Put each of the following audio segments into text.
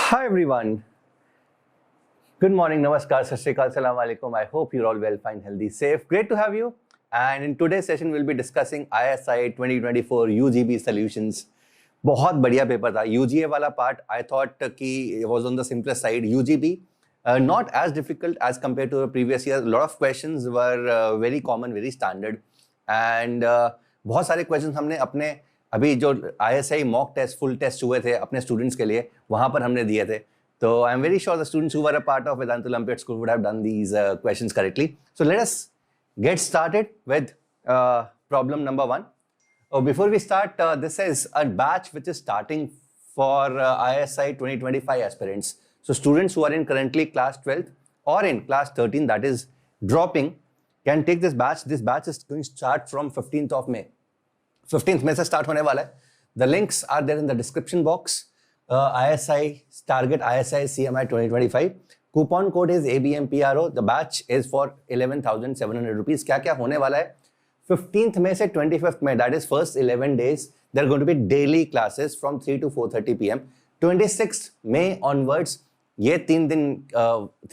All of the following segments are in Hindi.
Hi everyone. Good morning, namaskar, sat sri akal, salam alaikum. I hope you're all well, fine, healthy, safe. Great to have you. And in today's session, we'll be discussing ISI 2024 UGB solutions. बहुत बढ़िया पेपर था. UGA वाला part, I thought कि it was on the simplest side. UGB, not as difficult as compared to the previous year. A lot of questions were very common, very standard. And बहुत सारे questions हमने अपने अभी जो ISI mock test full test हुए थे अपने स्टूडेंट्स के लिए वहाँ पर हमने दिए थे. तो I am very sure the students who were a part of Vedantu olympiad school would have done these questions correctly. So let us get started with problem number 1. Before we start, this is a batch which is starting for ISI 2025 aspirants. So students who are in currently class 12th or in class 13 that is dropping can take this batch. This batch is going to start from 15th of May. 15th में से start होने वाला है. The links are there in the description box. ISI target ISI CMI 2025. Coupon code is ABMPRO. The batch is for 11,700 rupees. क्या क्या होने वाला है? 15th May से 25th May, that is first 11 days. There are going to be daily classes from 3 to 4:30 p.m. 26th May onwards, ये 3 दिन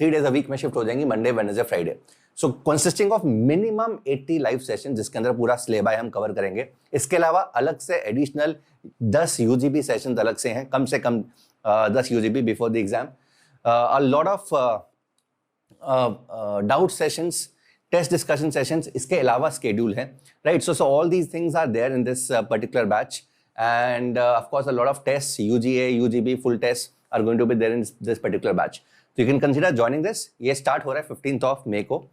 3 days a week में शिफ्ट हो जाएंगी, Monday, Wednesday, Friday. So consisting of minimum 80 live session जिसके अंदर पूरा सिलेबस हम कवर करेंगे. इसके अलावा अलग से एडिशनल 10 UGB सेशंस अलग से हैं, कम से कम 10 UGB before the exam. A lot of doubt sessions, test discussion sessions इसके अलावा स्केड्यूल है, right. So all these things are there in this particular batch and of course a lot of test UGA UGB full test are going to be there in this particular batch. तो you can consider joining this. ये स्टार्ट हो रहा है 15th of May को.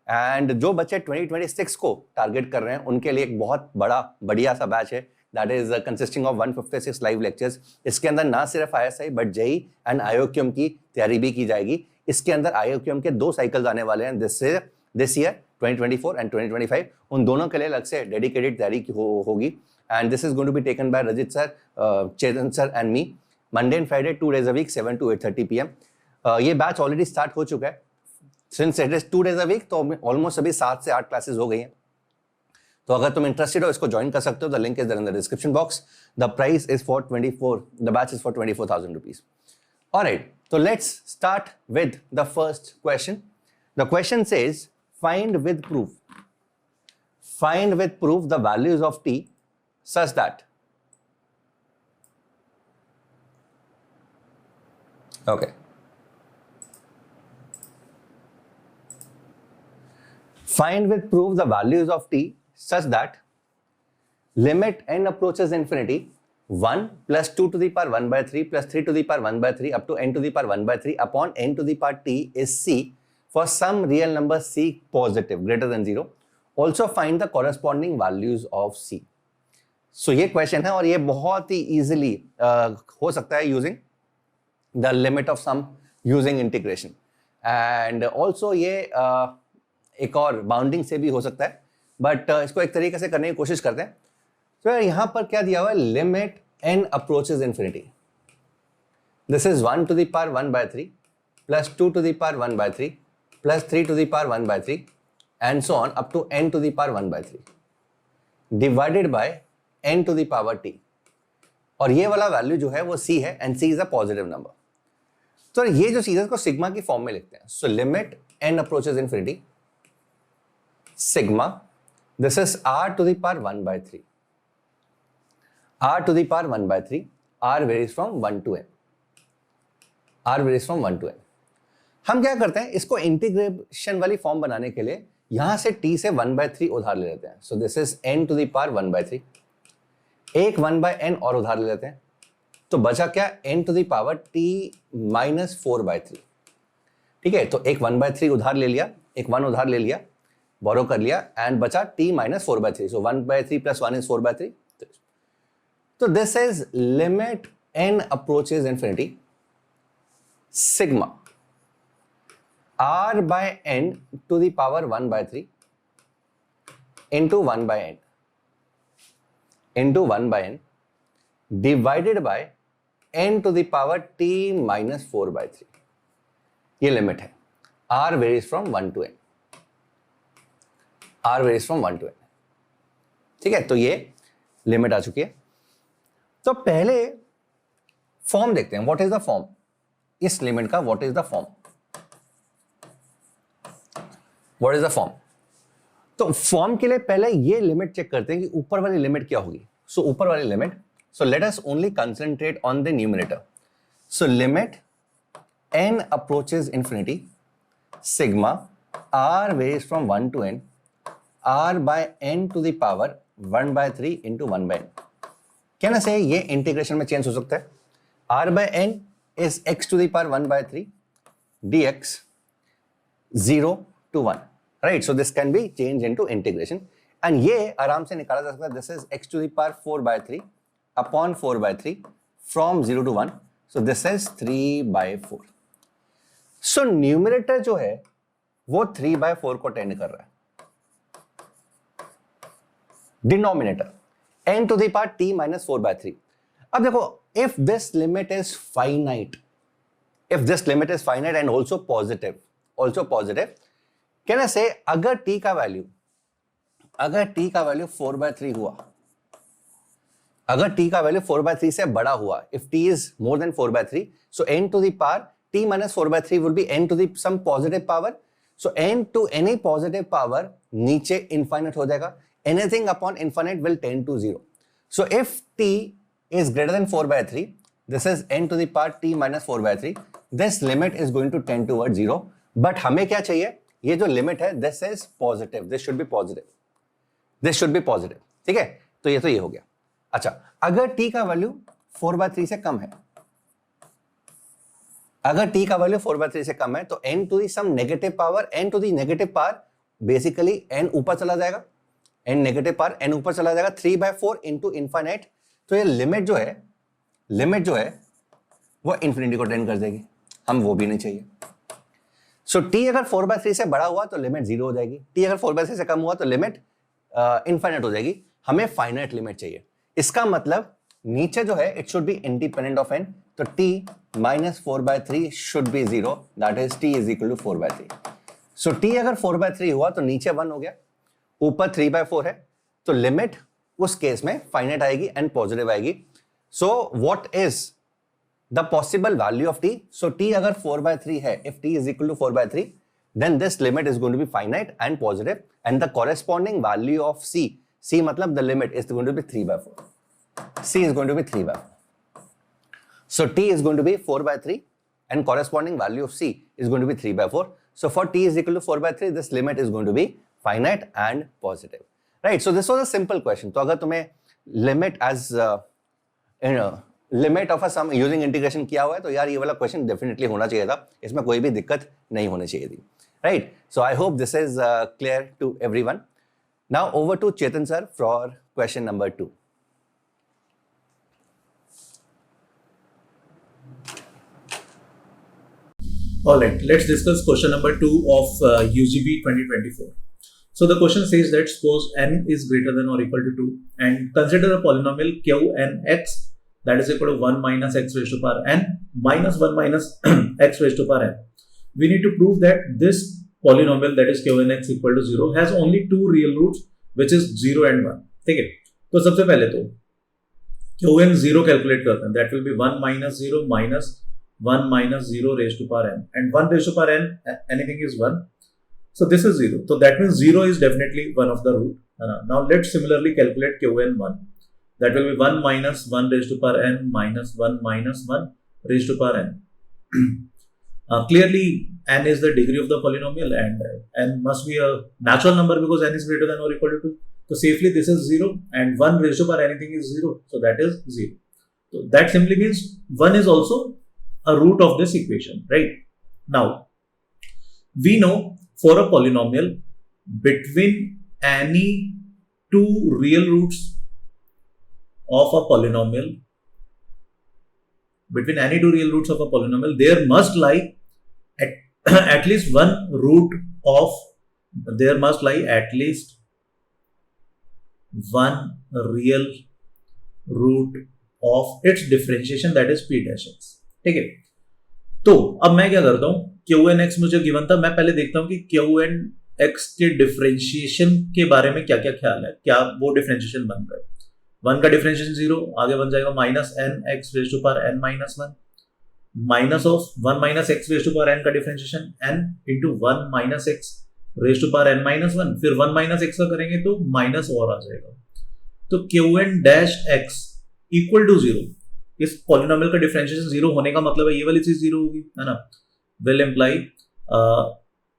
एंड जो बच्चे 2026 को टारगेट कर रहे हैं उनके लिए एक बहुत बढ़िया सा बैच है. That is consisting of 156 live lectures. इसके अंदर ना सिर्फ ISI but JEE and IOQM की तैयारी भी की जाएगी. इसके अंदर IOQM के 2 साइकिल्स आने वाले हैं दिस ईयर 2024 एंड 2025. उन दोनों के लिए अलग से डेडिकेटेड तैयारी होगी. And this is going to be taken by Rajit sir, Chetan sir and me. Monday and Friday 2 days a week 7 to 8:30 p.m. ये बैच ऑलरेडी स्टार्ट हो चुका है. Since it is 2 days a week तो ऑलमोस्ट अभी 7 से 8 क्लासेस हो गई हैं. तो अगर तुम इंटरेस्टेड हो इसको ज्वाइन कर सकते हो. The link is there in the description box. The price is for 24, the batch is for 24,000 rupees. Alright, so let's start with the first question. The question says find with proof the values of t such that. Okay. Find with proof the values of t such that limit n approaches infinity 1 plus 2 to the power 1 by 3 plus 3 to the power 1 by 3 up to n to the power 1 by 3 upon n to the power t is c for some real number c positive greater than 0. Also find the corresponding values of c. So ये question है और ये बहुत ही easily हो सकता है using the limit of sum using integration. And also ये एक और बाउंडिंग से भी हो सकता है बट इसको एक तरीके से करने की कोशिश करते हैं. तो यहाँ पर क्या दिया हुआ है? Limit n approaches infinity. This is 1 to the power 1 by 3 plus 2 to the power 1 by 3 plus 3 to the power 1 by 3 and so on up to n to the power 1 by 3 divided by n to the power t. और ये वाला वैल्यू जो है वो c है and c is a positive number. तो ये जो चीज है इसको सिग्मा की फॉर्म में लिखते हैं. So limit n approaches infinity sigma, this is r to the power 1 by 3. r to the power 1 by 3, r varies from 1 to n. r varies from 1 to n. हम क्या करते हैं इसको इंटीग्रेशन वाली फॉर्म बनाने के लिए यहां से t से 1 by 3 उधार ले लेते हैं. So this is n to the power 1 by 3. एक 1 by n और उधार ले लेते हैं तो बचा क्या? n to the power t minus 4 by 3. ठीक है, तो एक 1 by 3 उधार ले लिया, एक 1 उधार ले लिया, बोरो कर लिया एंड बचा t minus 4 by 3. So 1 by 3 plus 1 is 4 by 3. So this is limit n approaches infinity sigma r by n to the power 1 by 3 into 1 by n into 1 by n divided by n to the power t minus 4 by 3. ये लिमिट है. r varies from 1 to n. r varies from 1 to n. ठीक है, तो ये लिमिट आ चुकी है. तो पहले फॉर्म देखते हैं. What is the form? इस लिमिट का what is the form, what is the form. तो फॉर्म के लिए पहले ये लिमिट चेक करते हैं कि ऊपर वाली लिमिट क्या होगी। सो ऊपर वाली limit, so let us only concentrate on the numerator. So limit n approaches infinity, sigma r varies from 1 to n, r by n to the power 1 by 3 into 1 by n। क्या ना से ये इंटीग्रेशन में चेंज हो सकता है। r by n is x to the power 1 by 3 dx 0 to 1, right? So this can be changed into integration and ये आराम से निकाला जा सकता है। This is x to the power 4 by 3 upon 4 by 3 from 0 to 1, so this is 3 by 4। So numerator जो है वो 3 by 4 को टेंड कर रहा है। Denominator n to the power t minus 4 by 3। अब देखो, if this limit is finite, if this limit is finite and also positive, can I say अगर t का वैल्यू 4 by 3 हुआ, अगर t का वैल्यू 4 by 3 से बड़ा हुआ, if t is more than 4 by 3, so n to the power t minus 4 by 3 will be n to the some positive power, so n to any positive power नीचे infinite हो जाएगा, anything upon infinite will tend to 0, so if t is greater than 4 by 3, this is n to the power t minus 4 by 3, this limit is going to tend towards 0, but हमें क्या चाहिए, ये जो limit है this is positive, this should be positive, ठीक है। तो ये हो गया। अच्छा, अगर t का वैल्यू 4 by 3 से कम है, अगर t का वैल्यू 4 by 3 से कम है तो n to the some negative power, n to the negative power basically n ऊपर चला जाएगा, n नेगेटिव पावर n ऊपर चला जाएगा 3 by 4 into infinite, तो ये लिमिट जो है वो इंफिनिटी को टेंड कर देगी, हम वो भी नहीं चाहिए। सो t अगर 4 by 3 से बड़ा हुआ तो लिमिट 0 हो जाएगी, t अगर 4 by 3 से कम हुआ तो लिमिट इनफाइनाइट हो जाएगी, हमें फाइनाइट लिमिट चाहिए। इसका मतलब नीचे जो है it should be independent of n, तो t minus 4 by 3 should be 0, that is t is equal to 4 by 3। so t अगर 4 by 3 हुआ तो नीचे 1 हो गया, ऊपर 3 by 4 है, तो लिमिट उस केस में फाइनाइट आएगी एंड पॉजिटिव आएगी। So what is the possible value of t? So t अगर 4 by 3 है, if t is equal to 4 by 3, then this limit is going to be finite and positive and the corresponding value of c मतलब the limit is going to be 3 by 4, c is going to be 3 by 4। So t is going to be 4 by 3 and corresponding value of c is going to be 3 by 4. So for t is equal to 4 by 3, this limit is going to be finite and positive. Right? So this was a simple question. तो अगर तुम्हें limit as limit of a sum using integration किया हुआ है तो यार ये वाला question definitely होना चाहिए था, इसमें कोई भी दिक्कत नहीं होनी चाहिए थी। Right? So I hope this is clear to everyone. Now over to Chetan sir for question number 2. Alright, let's discuss question number 2 of UGB 2024. So the question says that suppose n is greater than or equal to 2 and consider a polynomial qnx that is equal to 1 minus x raised to power n minus 1 minus x raised to power n. We need to prove that this polynomial that is qnx equal to 0 has only two real roots which is 0 and 1. ठीक है, तो सबसे पहले तो qn 0 कैलकुलेट करते हैं, that will be 1 minus 0 minus 1 minus 0 raised to power n, and 1 raised to power n, anything is 1, so this is 0, so that means 0 is definitely one of the root. Now let's similarly calculate qn1, that will be 1 minus 1 raised to power n minus 1 minus 1 raised to power n. Clearly n is the degree of the polynomial and n must be a natural number because n is greater than or equal to 2, so safely this is 0 and 1 raised to power anything is 0, so that is 0. So that simply means 1 is also a root of this equation, right? Now we know for a polynomial between any two real roots of a polynomial, there must lie at least one root of, there must lie at least one real root of its differentiation, that is p dash x. ठीक है, तो अब मैं क्या करता हूं, qnx मुझे गिवन था, मैं पहले देखता हूं कि qnx के डिफरेंशिएशन के बारे में क्या क्या ख्याल है, क्या वो डिफरेंशिएशन बन रहा है। 1 का डिफरेंशिएशन 0, आगे बन जाएगा minus n x raise to power n minus 1, minus of 1 minus x raise to power n का differentiation n into 1 minus x raise to power n minus 1, फिर 1 माइनस एक्स का करेंगे तो माइनस और आ जाएगा। तो q n dash x equal to 0, इस पॉलिनोमियल का डिफरेंशिएशन 0 होने का मतलब है ये वाली चीज 0 होगी, है ना। विल इम्प्लाई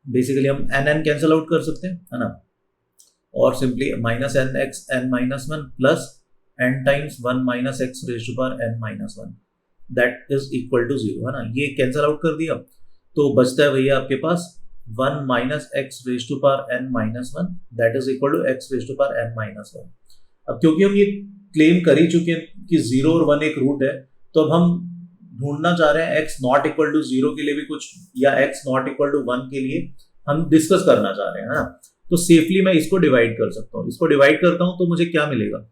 बेसिकली हम एन एन कैंसिल आउट कर सकते हैं, है ना, और simply minus n x n minus 1 plus n times 1 minus x raise to power n minus 1 that is equal to 0, है ना। ये कैंसिल आउट कर दिया तो बचता है भैया आपके पास 1 minus x raise to power n minus 1 that is equal to x raise to power n minus 1। अब क्योंकि हम ये क्लेम कर ही चुके हैं कि 0 और 1 एक रूट है, तो अब हम ढूंढना चाह रहे हैं x नॉट इक्वल टू 0 के लिए भी कुछ, या x नॉट इक्वल टू 1 के लिए हम डिस्कस करना चाह रहे हैं, है ना। तो सेफली मैं इसको डिवाइड कर सकता हूँ, इसको डिवाइड करता हूँ तो मुझे क्या मिलेगा,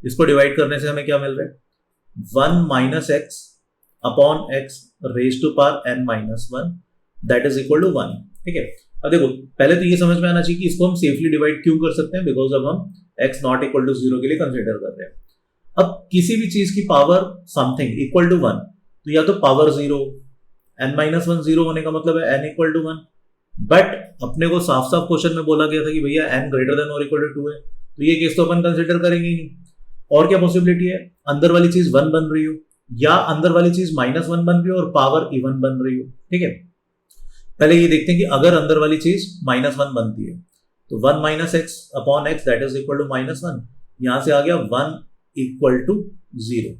इसको डिवाइड करने से हमें क्या मिल रहा है 1 minus x upon x raise to power n minus 1 that is equal to 1, ठीक है। अब देखो पहले तो ये समझ में आना चाहिए कि इसको हम सेफली डिवाइड क्यों कर सकते हैं, बिकॉज अब हम x नॉट इक्वल टू 0 के लिए कंसिडर कर रहे हैं। अब किसी भी चीज की पावर समथिंग इक्वल टू 1, तो या तो पावर 0, n माइनस 1 0 होने का मतलब है n इक्वल टू 1, बट अपने को साफ साफ क्वेश्चन में बोला गया था कि भैया n ग्रेटर देन और इक्वल टू 2 है, तो ये केस तो अपन कंसिडर करेंगे ही नहीं। और क्या पॉसिबिलिटी है, अंदर वाली चीज 1 बन रही हो या अंदर वाली चीज माइनस 1 बन रही हो और पावर इवन बन रही हो, ठीक है। पहले ये देखते हैं कि अगर अंदर वाली चीज माइनस 1 बनती है तो 1 minus x upon x that is equal to minus 1, यहां से आ गया 1 equal to 0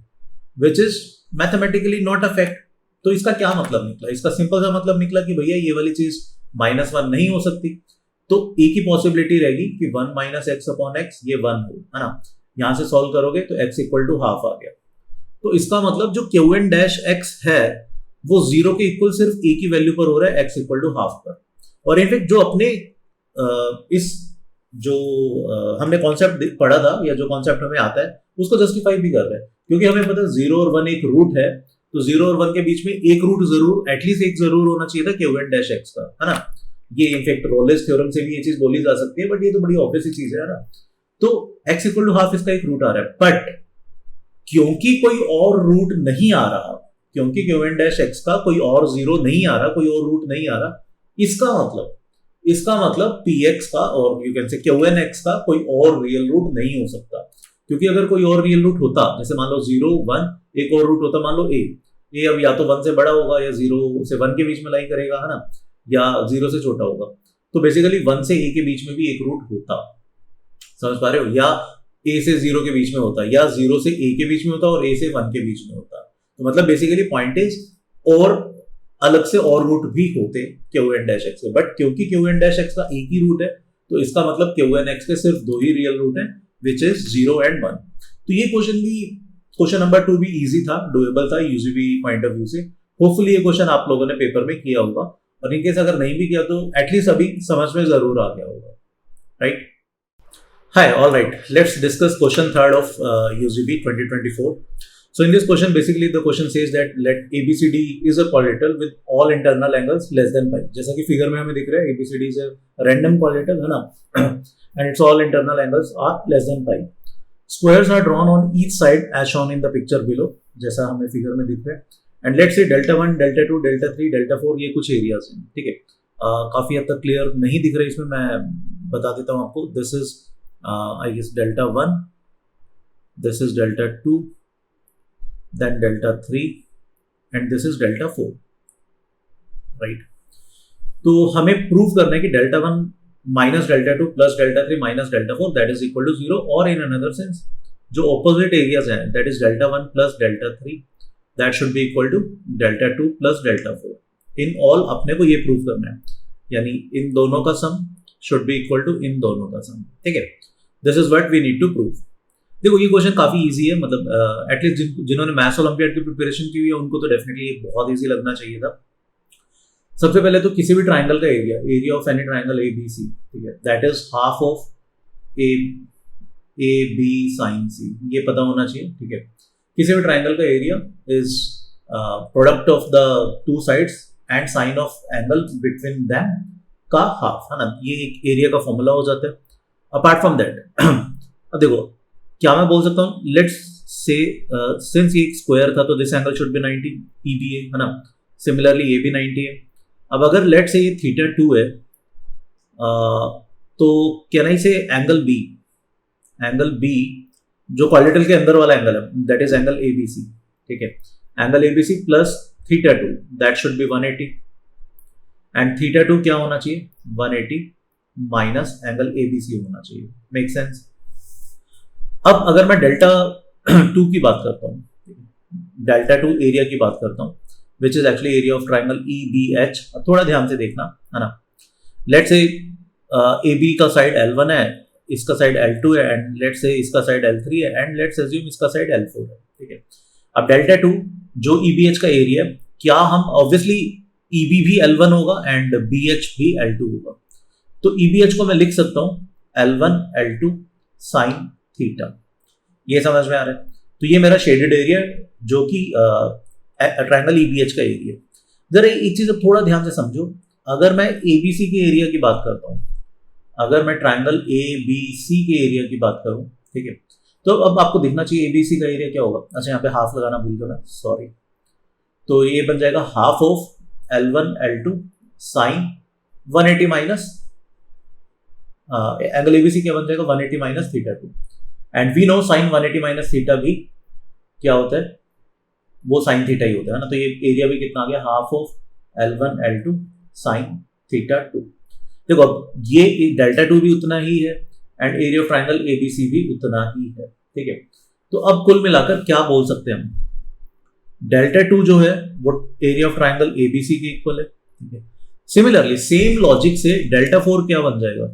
which is mathematically not a fact. तो इसका क्या मतलब निकला, इसका सिंपल सा मतलब निकला कि भैया ये वाली चीज माइनस 1 नहीं हो सकती, तो एक ही पॉसिबिलिटी रहेगी कि 1 माइनस एक्स अपॉन एक्स ये 1 हो, है ना। यहां से सॉल्व करोगे तो x इक्वल टू हाफ आ गया। तो इसका मतलब जो क्यू एन डैश एक्स है वो 0 के इक्वल सिर्फ a की वैल्यू पर हो रहा है x इक्वल टू हाफ पर। और इनफेक्ट जो अपने इस जो हमने कॉन्सेप्ट पढ़ा था या जो कॉन्सेप्ट हमें आता है उसको जस्टिफाई भी कर रहे हैं, क्योंकि हमें पता है 0 और 1 एक रूट है, तो 0 और 1 के बीच में एक रूट जरूर, एटलीस्ट एक जरूर होना चाहिए था क्यू एन डैश एक्स का, है ना। ये इनफेक्ट रोलेस थ्योरम से भी ये चीज बोली जा सकती है, बट ये तो बड़ी ऑब्वियस चीज है ना। तो x इक्वल टू हाफ इसका एक रूट आ रहा है, बट क्योंकि कोई और रूट नहीं आ रहा, क्योंकि क्यू एन डैश एक्स का कोई और जीरो नहीं आ रहा, कोई और रूट नहीं आ रहा, इसका मतलब px का और you can say q n x का कोई और रियल रूट नहीं हो सकता। क्योंकि अगर कोई और रियल रूट होता, जैसे मान लो 0 1 एक और रूट होता, मान लो a अब या तो 1 से बड़ा होगा या 0 से 1 के बीच में लाई करेगा, है ना, या 0 से छोटा होगा, तो बेसिकली 1 से a के बीच में भी एक रूट होता, समझ पा रहे हो, या a से 0 के बीच में होता, या 0 से a के बीच में होता और a से 1 के बीच में होता। तो मतलब बेसिकली पॉइंट इज और अलग से और रूट भी होते क्यू एन डैश एक्स के, बट क्योंकि क्यू एन डैश एक्स का एक ही रूट है तो इसका मतलब क्यू एन एक्स के सिर्फ 2 ही रियल रूट है, विच इज 0 एंड 1। तो ये क्वेश्चन नंबर 2 भी इजी था, डुएबल था यूजीबी पॉइंट ऑफ व्यू से। होपफुली ये क्वेश्चन आप लोगों ने पेपर में किया होगा, और इनकेस अगर नहीं भी किया तो एटलीस्ट अभी समझ में जरूर आ गया होगा, right. Hi, all right. Let's discuss question 3 of UGB 2024. So in this question, basically the question says that let ABCD is a quadrilateral with all internal angles less than pi. जैसा कि फिगर में हमें दिख रहा है ABCD is a random quadrilateral, है ना, and its all internal angles are less than pi. Squares are drawn on each side as shown in the picture below. जैसा हमें फिगर में दिख रहा है. And let's say delta 1, delta 2, delta 3, delta 4 ये कुछ एरियाज हैं, ठीक है। काफी हद तक क्लियर नहीं दिख रहा है इसमें, मैं बता देता हूँ आपको। This is I guess delta 1, this is delta 2, then delta 3, and this is delta 4, right? तो हमें प्रूव करना है कि delta 1 minus delta 2 plus delta 3 minus delta 4 that is equal to 0, और in another sense जो opposite areas हैं that is delta 1 plus delta 3 that should be equal to delta 2 plus delta 4. In all अपने को ये प्रूव करना है, यानी इन दोनों का सम should be equal to इन दोनों का सम, ठीक है। This is what we need to prove. देखो ये क्वेश्चन काफी इजी है, मतलब एटलीस्ट जिन्होंने मैथ्स ओलंपियाड की प्रिपरेशन की हुई है उनको तो डेफिनेटली ये बहुत इजी लगना चाहिए था। सबसे पहले तो किसी भी ट्राइंगल का area of any triangle ABC, ठीक है, that is half of a b sine c, ये पता होना चाहिए, ठीक है। किसी भी ट्राइंगल का area is product of the two sides and sine of angle between them का हाफ, है ना, ये एक एरिया का फॉर्मूला हो जाता है। अपार्ट फ्रॉम दैट अब देखो क्या मैं बोल सकता हूँ, लेट्स से सिंस ये एक स्क्वायर था तो this angle should be 90 EBA है ना. सिमिलरली ये भी 90 है. अब अगर लेट से ये थीटा 2 है तो कैन आई से एंगल बी जो क्वाड्रिलेटरल के अंदर वाला एंगल है दैट इज एंगल ABC. ठीक है, angle ABC plus theta 2 that should be 180 and theta 2 क्या होना चाहिए 180 माइनस एंगल ABC होना चाहिए. Make sense. अब अगर मैं डेल्टा 2 की बात करता हूँ, डेल्टा 2 एरिया की बात करता हूँ which is actually area of triangle EBH. थोड़ा ध्यान से देखना है ना. लेट से AB का साइड L1 है, इसका साइड L2 है एंड लेट से इसका साइड L3 है एंड लेट्स अज्यूम इसका साइड L4 है. ठीक है, अब डेल्टा 2 जो EBH का एरिया है, क्या हम ऑब्वियसली EB भी L1 होगा एंड BH भी L2 होगा. तो EBH को मैं लिख सकता हूँ L1 L2 साइन थीटा. ये समझ में आ रहा है. तो ये मेरा शेडेड एरिया जो कि ट्रायंगल EBH का एरिया. जरा एक चीज थोड़ा ध्यान से समझो. अगर मैं ABC के एरिया की बात करता हूँ, अगर मैं ट्रायंगल ABC के एरिया की बात करूँ, ठीक है, तो अब आपको दिखना चाहिए ABC का एरिया क्या होगा. अच्छा, यहाँ पे हाफ लगाना भूल गया मैं, सॉरी. तो ये बन जाएगा half of L1 L2 sine 180 minus angle ABC क्या बन जाएगा 180 minus theta 2 and we know sine 180 minus theta भी क्या होता है, वो साइन थीटा ही होता है ना. तो ये एरिया भी कितना आ गया half of L1 L2 sine theta 2. देखो अब ये डेल्टा 2 भी उतना ही है and area of triangle ABC भी उतना ही है. ठीक है, तो अब कुल मिलाकर क्या बोल सकते हैं हम, डेल्टा 2 जो है वो एरिया ऑफ ट्रायंगल ABC के इक्वल है. ठीक है, सिमिलरली सेम लॉजिक से डेल्टा 4 क्या बन जाएगा,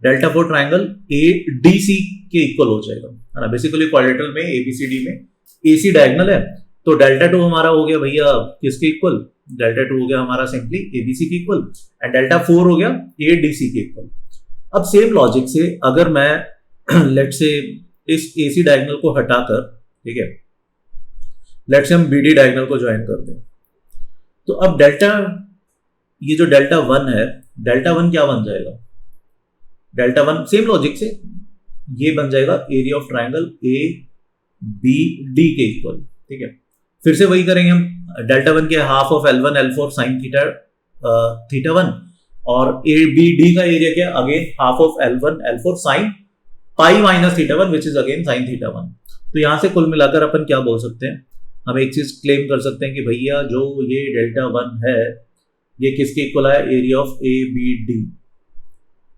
डेल्टा 4 ट्रायंगल ADC के इक्वल हो जाएगा है ना. बेसिकली क्वाड्रिलेटरल में ABCD में AC डायगोनल है, तो डेल्टा 2 हमारा हो गया भैया किसके इक्वल, डेल्टा 2 हो गया हमारा सिंपली ABC के इक्वल एंड डेल्टा 4 हो गया ADC के इक्वल. अब सेम लॉजिक से अगर मैं लेट से इस AC डायगोनल को हटाकर, ठीक है, लेट से हम BD डायगोनल को ज्वाइन कर दें, तो अब डेल्टा, ये जो डेल्टा 1 है, डेल्टा 1 क्या बन जाएगा, डेल्टा 1 सेम लॉजिक से ये बन जाएगा एरिया ऑफ ट्रायंगल ABD के इक्वल. ठीक है, फिर से वही करेंगे हम. डेल्टा 1 के half of L1 L4 sine theta 1 और ABD का एरिया क्या again half of L1 L4 sine pi minus theta 1 which is again sine theta 1. तो यहां से कुल मिलाकर अपन क्या बोल सकते हैं, हम एक चीज क्लेम कर सकते हैं कि भैया जो ये डेल्टा 1 है ये किसके इक्वल है, area of ABD.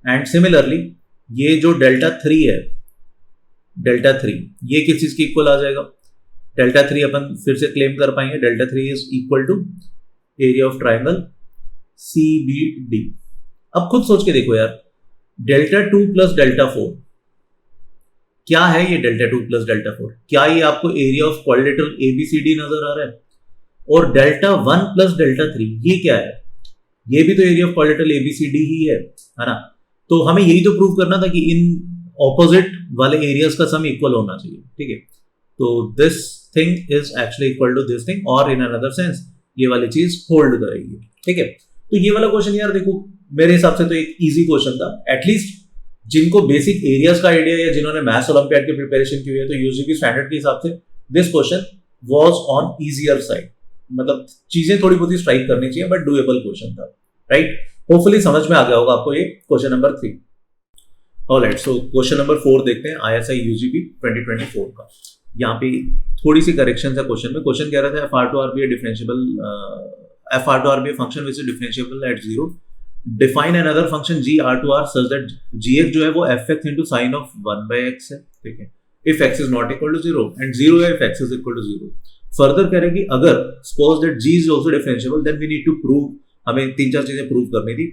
And similarly ये जो डेल्टा 3 है, डेल्टा 3 ये किस चीज के इक्वल आ जाएगा, डेल्टा 3 अपन फिर से क्लेम कर पाएंगे, delta 3 is equal to area of triangle CBD. अब खुद सोच के देखो यार, डेल्टा 2 प्लस डेल्टा 4 क्या है, ये डेल्टा 2 प्लस डेल्टा 4 क्या ये आपको एरिया ऑफ क्वाड्रिलेटरल ABCD नजर आ रहा है, और डेल्टा 1 प्लस डेल्टा 3 ये क्या है, ये भी तो एरिया ऑफ क्वाड्रिलेटरल ABCD ही है ना. तो हमें यही तो प्रूव करना था कि इन ऑपोजिट वाले एरियाज का सम इक्वल होना चाहिए. ठीक है, तो this thing is actually equal to this thing, और इन अनदर सेंस ये वाली चीज होल्ड करेगी. ठीक है, तो ये वाला क्वेश्चन यार देखो मेरे हिसाब से तो एक इजी क्वेश्चन था. एटलीस्ट जिनको बेसिक एरियाज का आइडिया या जिन्होंने मैथ्स ओलंपियाड की प्रिपरेशन की हुई है, तो यूजीबी स्टैंडर्ड के हिसाब से this question was on easier side. मतलब चीजें थोड़ी बहुत स्ट्राइक करनी चाहिए बट डूएबल क्वेश्चन था. राइट, होपफुली समझ में आ गया होगा आपको ये question number 3. Alright, so question number 4 देखते हैं ISI UGB 2024 का. यहाँ पे थोड़ी सी करेक्शन है क्वेश्चन में. क्वेश्चन कह रहा था FR2R be a differentiable FR2R be a function which is differentiable at 0. Define another function GR2R such that Gx जो है वो fx into sin of 1 by x है. ठीक है, if x is not equal to 0 and 0 है if x is equal to 0. Further कह रहे कि अगर suppose that G is also differentiable then we need to prove, हमें 3-4 चीजें प्रूव करनी थी.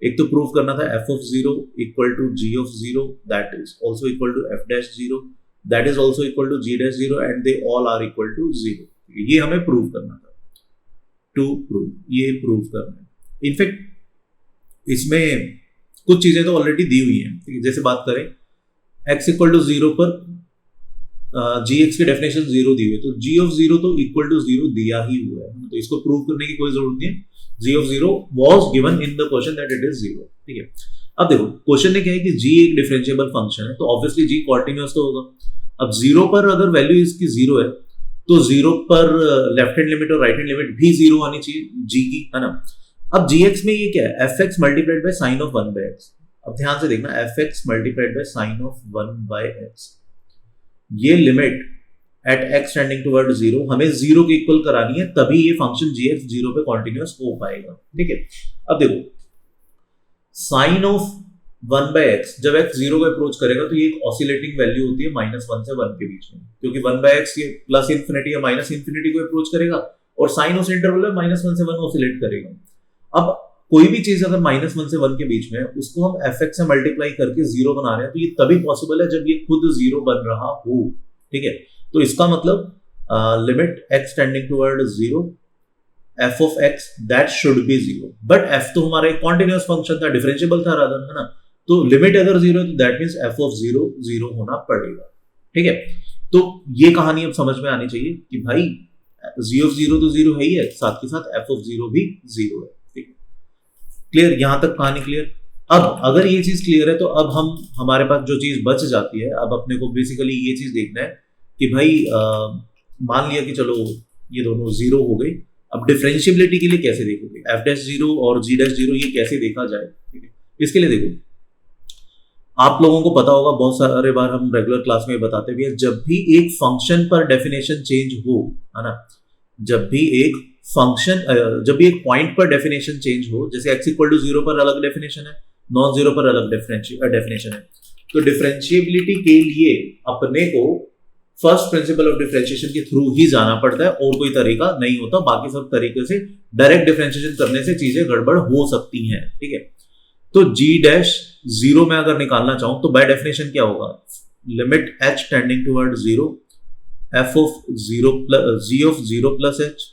एक तो प्रूव करना था f of 0 equal to G of 0 that is also equal to f dash 0 that is also equal to G dash 0 and they all are equal to 0. ये हमें प्रूव करना था. टू प्रूव, ये प्रूव करना है. इनफैक्ट इसमें कुछ चीजें तो ऑलरेडी दी हुई हैं. जैसे बात करें x इक्वल टू 0 पर gx की डेफिनेशन 0 दी हुई है, तो g of 0 तो इक्वल टू 0 दिया ही हुआ है, तो इसको प्रूव करने की कोई जरूरत नहीं है. g of 0 was given in the question that it is 0. ठीक है, अब देखो क्वेश्चन ने क्या है कि g एक डिफरेंशिएबल फंक्शन है, तो ऑब्वियसली g कॉन्टिन्यूअस तो होगा. अब 0 पर अगर वैल्यू इसकी 0 है तो 0 पर लेफ्ट हैंड लिमिट और राइट हैंड लिमिट भी 0 आनी चाहिए g की, है ना। अब gx में ये क्या है, fx multiplied by sine of 1 by x। अब ध्यान से देखना, fx multiplied by sine of 1 by x, ये limit at x tending toward 0 हमें 0 के इक्वल करानी है, तभी ये फंक्शन gx 0 पे कॉन्टिन्यूअस हो पाएगा, ठीक है। अब देखो साइन ऑफ 1 बाय x, जब x 0 को अप्रोच करेगा तो ये एक ऑसिलेटिंग वैल्यू होती है -1 से 1 के बीच में, क्योंकि 1 बाय x ये प्लस इंफिनिटी या माइनस इंफिनिटी को अप्रोच करेगा और साइन उस इंटरवल में -1 से 1 ऑसिलेट करेगा। अब कोई भी चीज अगर -1 से 1 के बीच में है, उसको हम fx से मल्टीप्लाई करके 0 बना रहे हैं, तो ये तभी पॉसिबल है जब ये खुद 0 बन रहा हो, ठीक है। तो इसका मतलब limit x tending toward 0 f of x that should be 0, but f तो हमारा एक कॉन्टिन्यूअस फंक्शन था, डिफरेंशिएबल था रादर, है ना। तो लिमिट अगर 0 है तो दैट मींस f of 0 0 होना पड़ेगा, ठीक है। तो ये कहानी अब समझ में आनी चाहिए कि भाई g of 0 तो 0 है ही है, साथ के साथ f of 0 भी 0 है, ठीक है। क्लियर, यहां तक कहानी क्लियर। अब अगर ये चीज क्लियर है तो अब हम हमारे पास जो चीज बच जाती है, अब अपने को बेसिकली ये चीज देखना है कि भाई मान लिया कि चलो ये दोनों 0 हो गए, अब डिफरेंशिएबिलिटी के लिए कैसे देखोगे, f'0 और g'0 ये कैसे देखा जाए, ठीक है। इसके लिए देखो, आप लोगों को पता होगा, बहुत सारे बार हम रेगुलर क्लास में बताते भी हैं, जब भी एक फंक्शन पर डेफिनेशन चेंज हो, है ना, जब भी एक फंक्शन जब भी एक पॉइंट पर डेफिनेशन चेंज हो, जैसे x इक्वल टू 0 पर अलग डेफिनेशन है, नॉन 0 पर अलग डेफिनेशन है, तो डिफरेंशिएबिलिटी के लिए अपने को फर्स्ट प्रिंसिपल ऑफ डिफरेंशिएशन के थ्रू ही जाना पड़ता है, और कोई तरीका नहीं होता। बाकी सब तरीके से डायरेक्ट डिफरेंशिएशन करने से चीजें गड़बड़ हो सकती हैं, ठीक है। तो g'0 में अगर निकालना चाहूं तो बाय डेफिनेशन क्या होगा, limit h tending toward 0 f of 0 plus g of 0 plus h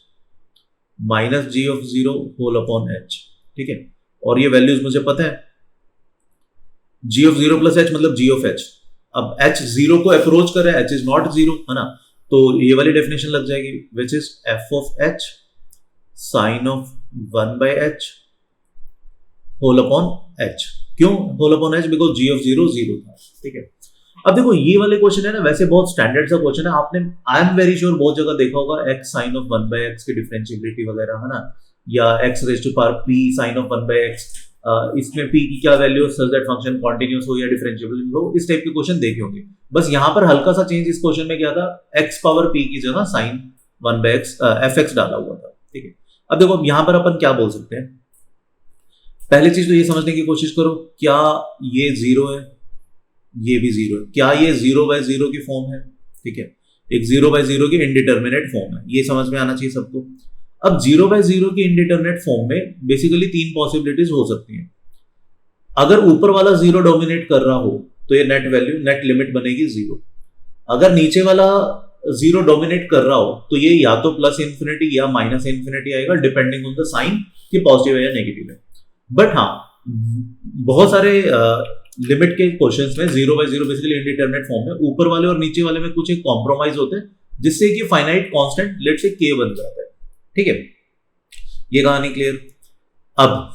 minus g of 0 whole upon h, ठीक है। और ये वैल्यूज मुझे पता है, g of 0 प्लस h मतलब g of h। अब h 0 को अप्रोच कर रहा है, h इज नॉट 0, है ना, तो ये वाली डेफिनेशन लग जाएगी, which is f of h sine of 1 by h whole upon h। क्यों whole upon h, because g of 0 0 था, ठीक है। अब देखो ये वाले क्वेश्चन है ना, वैसे बहुत स्टैंडर्ड सा क्वेश्चन है, आपने आई एम वेरी श्योर बहुत जगह देखा होगा, x sine of 1 by x की डिफरेंशिएबिलिटी वगैरह, है ना, या x raise to power p sine of 1 by x, इसमें p की क्या वैल्यू है सच दैट फंक्शन कंटीन्यूअस हो या डिफरेंशिएबल हो, इस टाइप के क्वेश्चन देखे होंगे। बस यहाँ पर हल्का सा चेंज इस क्वेश्चन में क्या था, x पावर p की जगह साइन 1 बाय x fx डाला हुआ था, ठीक है। अब देखो यहाँ पर अपन क्या बोल सकते हैं, पहली चीज तो ये समझने की कोशिश करो, क्या ये 0 है, ये भी 0 है, क्या ये 0 बाय 0 की फॉर्म है, ठीक है, एक 0 बाय 0 की इनडिटर्मिनेट फॉर्म है, ये समझ में आना चाहिए सबको। अब 0 बाय 0 की इनडिटर्मिनेट फॉर्म में बेसिकली 3 पॉसिबिलिटीज हो सकती हैं। अगर ऊपर वाला 0 डोमिनेट कर रहा हो तो ये नेट वैल्यू, नेट लिमिट बनेगी 0। अगर नीचे वाला 0 डोमिनेट कर रहा हो तो ये या तो प्लस इंफिनिटी या माइनस इंफिनिटी आएगा, डिपेंडिंग ऑन द साइन कि पॉजिटिव है या नेगेटिव है। बट हाँ, बहुत सारे लिमिट के क्वेश्चंस में 0 बाय 0 बेसिकली इनडिटर्मिनेट फॉर्म में ऊपर वाले और नीचे वाले में कुछ एक कॉम्प्रोमाइज होते हैं, जिससे कि फाइनाइट कांस्टेंट लेट से k बन जाता है, ठीक है। ये कहानी क्लियर। अब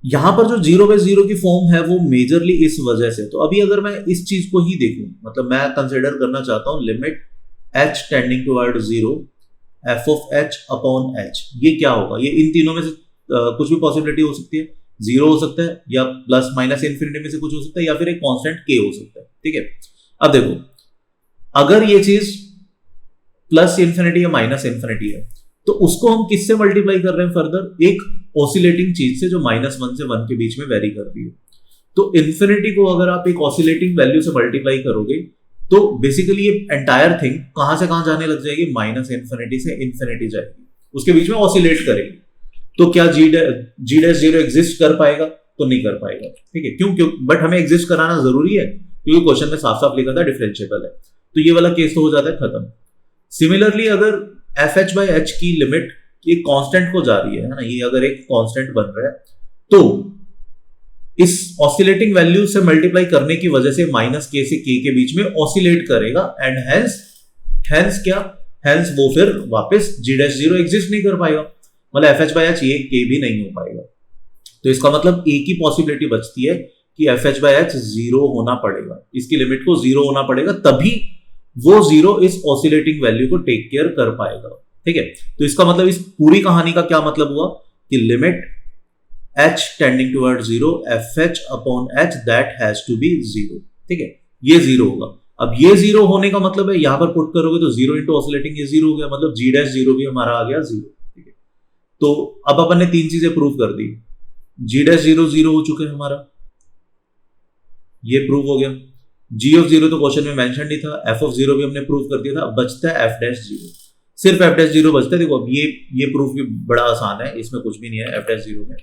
यहां पर जो 0 बाय 0 की फॉर्म है वो मेजरली इस वजह से, तो अभी अगर मैं इस चीज को ही देखूं, मतलब मैं कंसिडर करना चाहता हूं limit h tending toward 0 f of h upon h, ये क्या होगा, ये इन तीनों में से कुछ भी पॉसिबिलिटी हो सकती है, 0 हो सकता है या प्लस माइनस इंफिनिटी में से कुछ हो सकता है या फिर एक कांस्टेंट k हो सकता है, ठीक है। अब देखो, अगर ये चीज प्लस इंफिनिटी या माइनस इंफिनिटी है तो उसको हम किससे मल्टीप्लाई कर रहे हैं फर्दर, एक ऑसिलेटिंग चीज से जो -1 से 1 के बीच में वेरी कर रही है। तो इंफिनिटी को अगर आप एक ऑसिलेटिंग वैल्यू से मल्टीप्लाई करोगे तो बेसिकली ये एंटायर थिंग कहां से कहां जाने लग जाएगी, माइनस इंफिनिटी से इंफिनिटी जाएगी, उसके बीच में ऑसिलेट करेगी। तो क्या g'0 एग्जिस्ट कर पाएगा, तो नहीं कर पाएगा, ठीक है। क्यों बट हमें एग्जिस्ट कराना जरूरी है, क्योंकि क्वेश्चन में साफ साफ लिखा था डिफरेंशिएबल है, तो ये वाला केस तो हो जाता है खत्म। सिमिलरली अगर fh by h की लिमिट एक कांस्टेंट को जा रही है ना, ये अगर एक कांस्टेंट बन रहा है तो इस ऑसिलेटिंग वैल्यू से मल्टीप्लाई करने की वजह से -k से k के बीच में ऑसिलेट करेगा, एंड हेंस क्या, हेंस वो फिर वापस g'0 एग्जिस्ट नहीं कर पाएगा, मतलब fh by h ये k भी नहीं हो पाएगा। तो इसका मतलब एक ही पॉसिबिलिटी बचती है कि F H by H zero होना पड़ेगा, इसकी लिमिट को जीरो होना पड़ेगा, तभी वो जीरो इस ऑसिलेटिंग वैल्यू को टेक केयर कर पाएगा। ठीक है, तो इसका मतलब इस पूरी कहानी का क्या मतलब हुआ कि limit h tending toward zero f h upon h that has to be zero. ठीक है, ये जीरो होगा। अब ये जीरो होने का मतलब है यहां पर पुट करोगे तो जीरो इंटू ऑसिलेटिंग ये जीरो हो गया, मतलब जी डैश जीरो भी हमारा आ गया जीरो। ठीक है, तो अब अपन ने तीन चीजें प्रूव कर दी, जी डैश जीरो जीरो हो चुके हैं हमारा, ये प्रूव हो गया। जी ऑफ जीरो तो क्वेश्चन में मेंशन नहीं था, एफ ऑफ जीरो भी हमने प्रूव कर दिया था। अब बचता है एफ डैश जीरो, सिर्फ एफ डैश जीरो बचता है। देखो अब ये प्रूफ भी बड़ा आसान है, इसमें कुछ भी नहीं है एफ डैश जीरो में।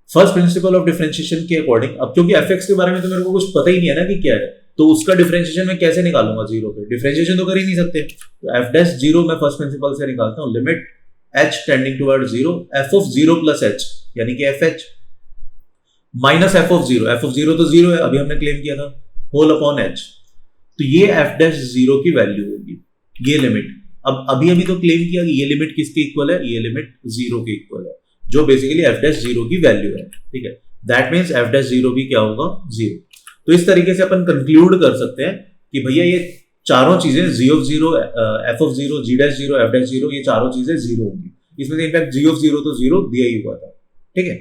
फर्स्ट प्रिंसिपल ऑफ डिफरेंशिएशन के अकॉर्डिंग, अब क्योंकि एफ एक्स के बारे में तो मेरे को कुछ पता ही नहीं है ना कि क्या है, तो उसका डिफरेंशिएशन मैं कैसे निकालूंगा जीरो पे, डिफरेंशिएशन तो कर ही नहीं सकते। तो एफ डैश जीरो मैं फर्स्ट प्रिंसिपल से निकालता हूं, limit H tending toward zero f of zero plus H यानी कि F H minus F of zero तो जीरो है, अभी हमने क्लेम किया था, होल अपॉन एच। तो ये एफ डैश जीरो की वैल्यू होगी, ये लिमिट। अब अभी तो क्लेम किया कि ये लिमिट किसके इक्वल है, ये लिमिट जीरो के इक्वल है, जो बेसिकली एफ डैश जीरो की वैल्यू है। ठीक है, that means F dash zero भी क्या होगा, जीरो। तो इस तरीके से अपन कंक्लूड कर सकते हैं कि भैया ये चारों चीजें g of zero, f of zero, g dash zero, f dash zero, ये चारों चीजें जीरो होंगी। इसमें से इनफैक्ट जी ऑफ जीरो तो जीरो दिया ही हुआ था। ठीक है,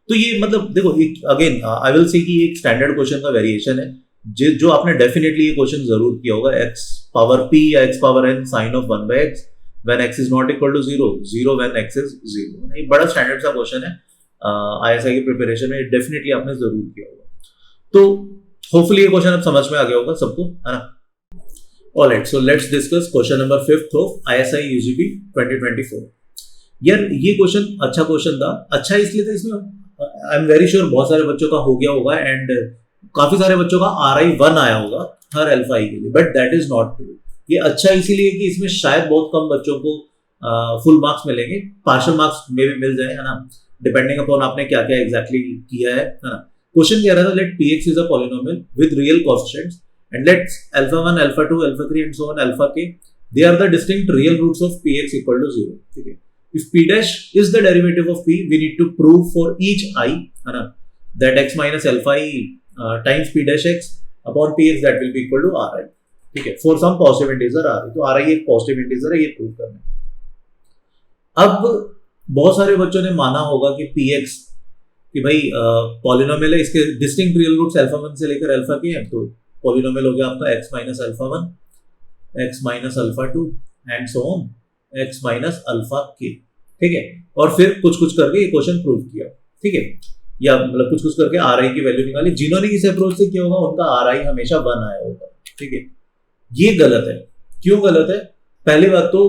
तो ये मतलब देखो अगेन आई विल से कि एक स्टैंडर्ड क्वेश्चन का वेरिएशन है, जो आपने डेफिनेटली ये क्वेश्चन जरूर किया होगा, एक्स पावर पी या x power n sine of one by x when x is not equal to zero, zero when x is zero. ये बड़ा स्टैंडर्ड सा क्वेश्चन है, आईएसआई की प्रिपरेशन में डेफिनेटली आपने जरूर किया होगा। तो होपफुली ये क्वेश्चन अब समझ में आ गया होगा सबको, है ना। Alright, so let's discuss question number 5 of ISI UGB 2024। यार ये क्वेश्चन अच्छा क्वेश्चन था, अच्छा इसलिए था इसमें आई एम वेरी श्योर बहुत सारे बच्चों का हो गया होगा एंड काफी सारे बच्चों का RI1 आया होगा हर अल्फा आई के लिए, but that is not true. ये अच्छा इसीलिए कि इसमें शायद बहुत कम बच्चों को फुल मार्क्स मिलेंगे, पार्शियल मार्क्स में भी मिल जाए, है ना, डिपेंडिंग अपॉन आपने क्या क्या एग्जैक्टली किया है ना। क्वेश्चन कह रहा था let px is a polynomial with real coefficients and let's alpha 1 alpha 2 alpha 3 and so on alpha k they are the distinct real roots of px equal to 0। ठीक है, if p dash is the derivative of p, we need to prove for each I, है ना, that x minus alpha I times p dash x upon px that will be equal to ri। ठीक है, for some positive integer ri, तो ri एक पॉजिटिव इंटीजर है, ये प्रूव करना है। अब बहुत सारे बच्चों ने माना होगा कि px कि भाई पॉलिनोमियल है, इसके डिस्टिंक्ट रियल रूट्स अल्फा 1 से लेकर अल्फा k है, तो पॉलिनोमियल हो गया आपका x minus alpha 1, x minus alpha 2 and so on x minus alpha k। ठीक है, और फिर कुछ कुछ करके ये क्वेश्चन प्रूव किया। ठीक है, या मतलब कुछ कुछ करके आर आई की वैल्यू निकाली। जिन्होंने इस अप्रोच से किया होगा उनका आर आई हमेशा 1 आया होगा। ठीक है, ये गलत है। क्यों गलत है? पहली बात तो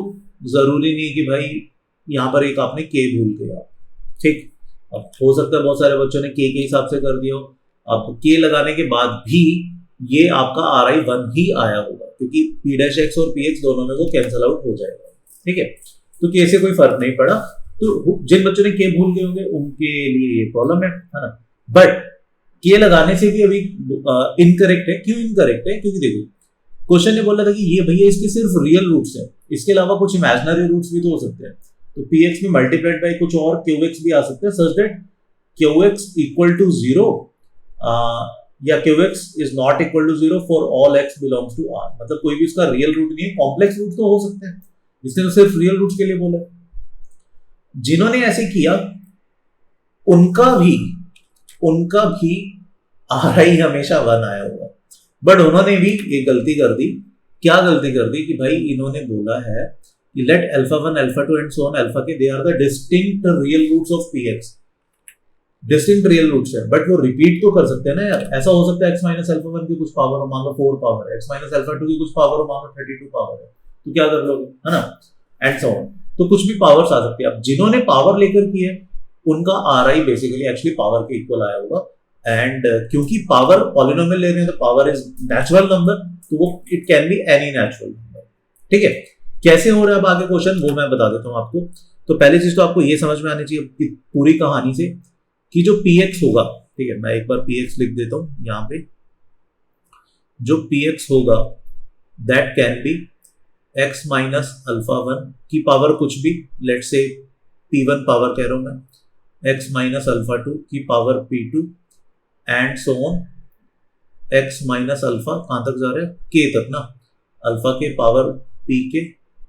जरूरी नहीं कि भाई यहाँ पर एक आपने के भूल गया। ठीक, अब हो सकता है बहुत सारे बच्चों ने के हिसाब से कर दिया हो, अब के लगाने के बाद भी ये आपका आर आई 1 ही आया होगा, क्योंकि पी डैश एक्स और पी एक्स दोनों में वो कैंसल आउट हो जाएगा। ठीक है, तो के से कोई फर्क नहीं पड़ा। तो जिन बच्चों ने के भूल गए होंगे उनके लिए ये प्रॉब्लम है ना। बट के लगाने से भी अभी इनकरेक्ट है। क्यों इनकरेक्ट है? क्योंकि देखो क्वेश्चन ने बोला था कि ये भैया इसके सिर्फ रियल रूट्स है, इसके अलावा कुछ इमेजिनरी रूट्स भी तो हो सकते हैं। तो px में मल्टीप्लाइड बाय कुछ और qx भी आ सकते हैं, such that qx equal to 0 या qx is not equal to 0 for all x belongs to r। मतलब कोई भी उसका रियल रूट नहीं है, कॉम्प्लेक्स रूट तो हो सकते हैं, इसने तो सिर्फ रियल रूट्स के लिए बोला। जिन्होंने ऐसे किया उनका भी RI हमेशा 1 आया होगा, बट उन्होंने भी ये गलती कर दी। क्या गलती कर दी कि भाई इन्होंने बोला है कि let alpha 1 alpha 2 and so on alpha k they are the distinct real roots of px। Distinct real roots है, बट वो रिपीट तो कर सकते हैं ना यार। ऐसा हो सकता है x माइनस अल्फा 1 की कुछ पावर हो, मान लो 4 पावर है, x माइनस अल्फा 2 की कुछ पावर हो, मान लो 32 पावर है, तो क्या कर लोगे, है ना, एंड सो ऑन। तो कुछ भी पावर्स आ सकती है। अब जिन्होंने पावर लेकर की है उनका RI बेसिकली एक्चुअली पावर के इक्वल आया होगा। एंड क्योंकि पावर पॉलिनोमियल ले रहे हैं तो पावर इज नेचुरल नंबर, तो वो it can be any natural number. ठीक है, कैसे हो रहा है अब आगे क्वेश्चन वो मैं बता देता हूं आपको। तो पहली चीज तो आपको ये समझ में आनी चाहिए कि पूरी कहानी से कि जो px होगा, ठीक है, मैं एक बार px लिख देता हूं यहाँ पे। जो px होगा that can be x minus alpha 1 की पावर कुछ भी, लेट से p1 पावर कह रहा हूं मैं, x माइनस अल्फा 2 की power p2 and so on x minus alpha कहां तक जा रहा है, k तक ना, अल्फा के पावर p के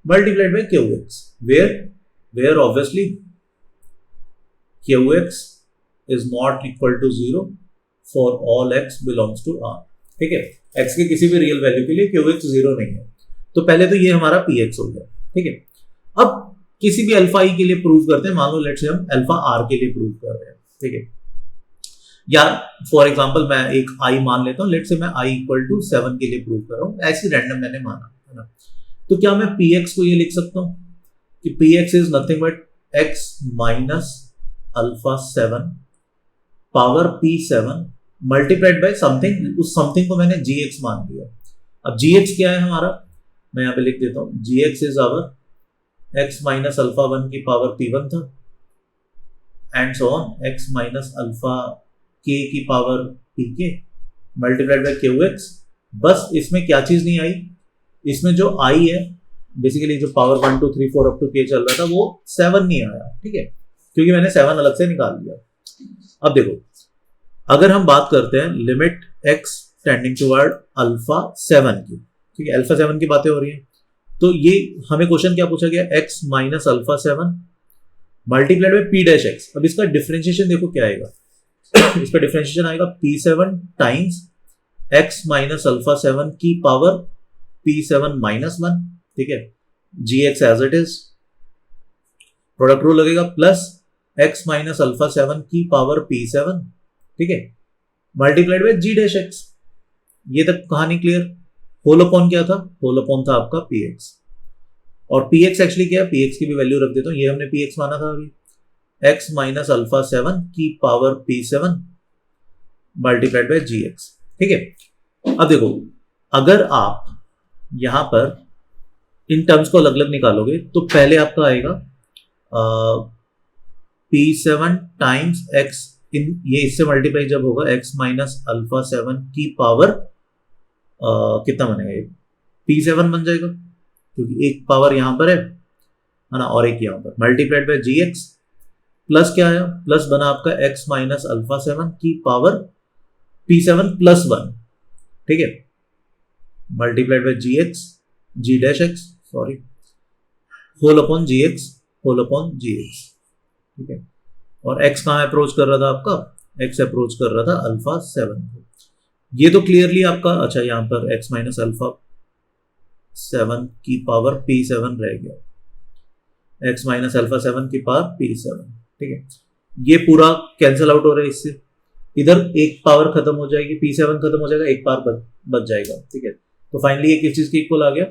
multiplied by qx, where obviously qx is not equal to 0 for all x belongs to r। ठीक है, x के किसी भी रियल वैल्यू के लिए qx 0 नहीं है। तो पहले तो ये हमारा px हो गया। ठीक है, अब किसी भी अल्फा i के लिए प्रूव करते हैं, मान लो लेट्स से हम अल्फा r के लिए प्रूव कर रहे हैं। ठीक है, या फॉर एग्जांपल मैं एक i मान लेता हूं, लेट्स से मैं i इक्वल टू 7 के लिए प्रूव कर रहा हूं, ऐसी रैंडम मैंने माना है ना। तो क्या मैं px को ये लिख सकता हूं कि px is nothing but x minus alpha 7 power p7 multiplied by something, उस समथिंग को मैंने gx मान लिया। अब gx क्या है हमारा, मैं यहां पे लिख देता हूं, gx is our x minus alpha 1 की पावर p1 था and so on x minus alpha k की power pk multiplied by qx। बस इसमें क्या चीज नहीं आई, इसमें जो i है बेसिकली जो पावर 1 2 3 4 अप टू k चल रहा था वो 7 नहीं आया। ठीक है, क्योंकि मैंने 7 अलग से निकाल लिया। अब देखो, अगर हम बात करते हैं limit x tending toward alpha 7 की, ठीक है, अल्फा 7 की बातें हो रही हैं, तो ये हमें क्वेश्चन क्या पूछा गया, x minus alpha 7 multiplied by p dash x। अब इसका डिफरेंशिएशन देखो क्या आएगा, इसका डिफरेंशिएशन आएगा p7 times x minus alpha 7 की पावर p7 माइनस 1। ठीक है, gx as it is, product rule लगेगा, प्लस x माइनस अल्फा 7 की पावर p7, ठीक है, multiplied by g dash x। ये तक कहानी क्लियर। होल अपॉन क्या था, होल अपॉन था आपका px, और px एक्चुअली क्या है, px की भी वैल्यू रख देता हूं, ये हमने px माना था अभी, x माइनस अल्फा 7 की power p7 multiplied by gx। ठीक है, अब देखो, अगर आप यहां पर इन टर्म्स को अलग अलग निकालोगे तो पहले आपका आएगा p7 टाइम्स x, इन ये इससे मल्टीप्लाई जब होगा x माइनस अल्फा 7 की पावर कितना बनेगा, ये p7 बन जाएगा क्योंकि एक पावर यहां पर है ना, और एक यहां पर, मल्टीप्लाइड बाय gx, प्लस क्या आया, प्लस बना आपका x माइनस अल्फा 7 की पावर p7 प्लस 1। ठीक है, multiplied by gx g dash x, sorry, whole upon gx, whole upon gx। ठीक है, और x कहां अप्रोच कर रहा था आपका, x अप्रोच कर रहा था अल्फा 7 को। ये तो क्लियरली आपका, अच्छा यहां पर x माइनस अल्फा 7 की पावर p7 रह गया, x माइनस अल्फा 7 की पावर p7। ठीक है, ये पूरा कैंसिल आउट हो रहा है इससे, इधर एक पावर खत्म हो जाएगी, p7 खत्म हो जाएगा, एक पावर बच जाएगा। ठीक है, तो फाइनली ये किस चीज के इक्वल आ गया,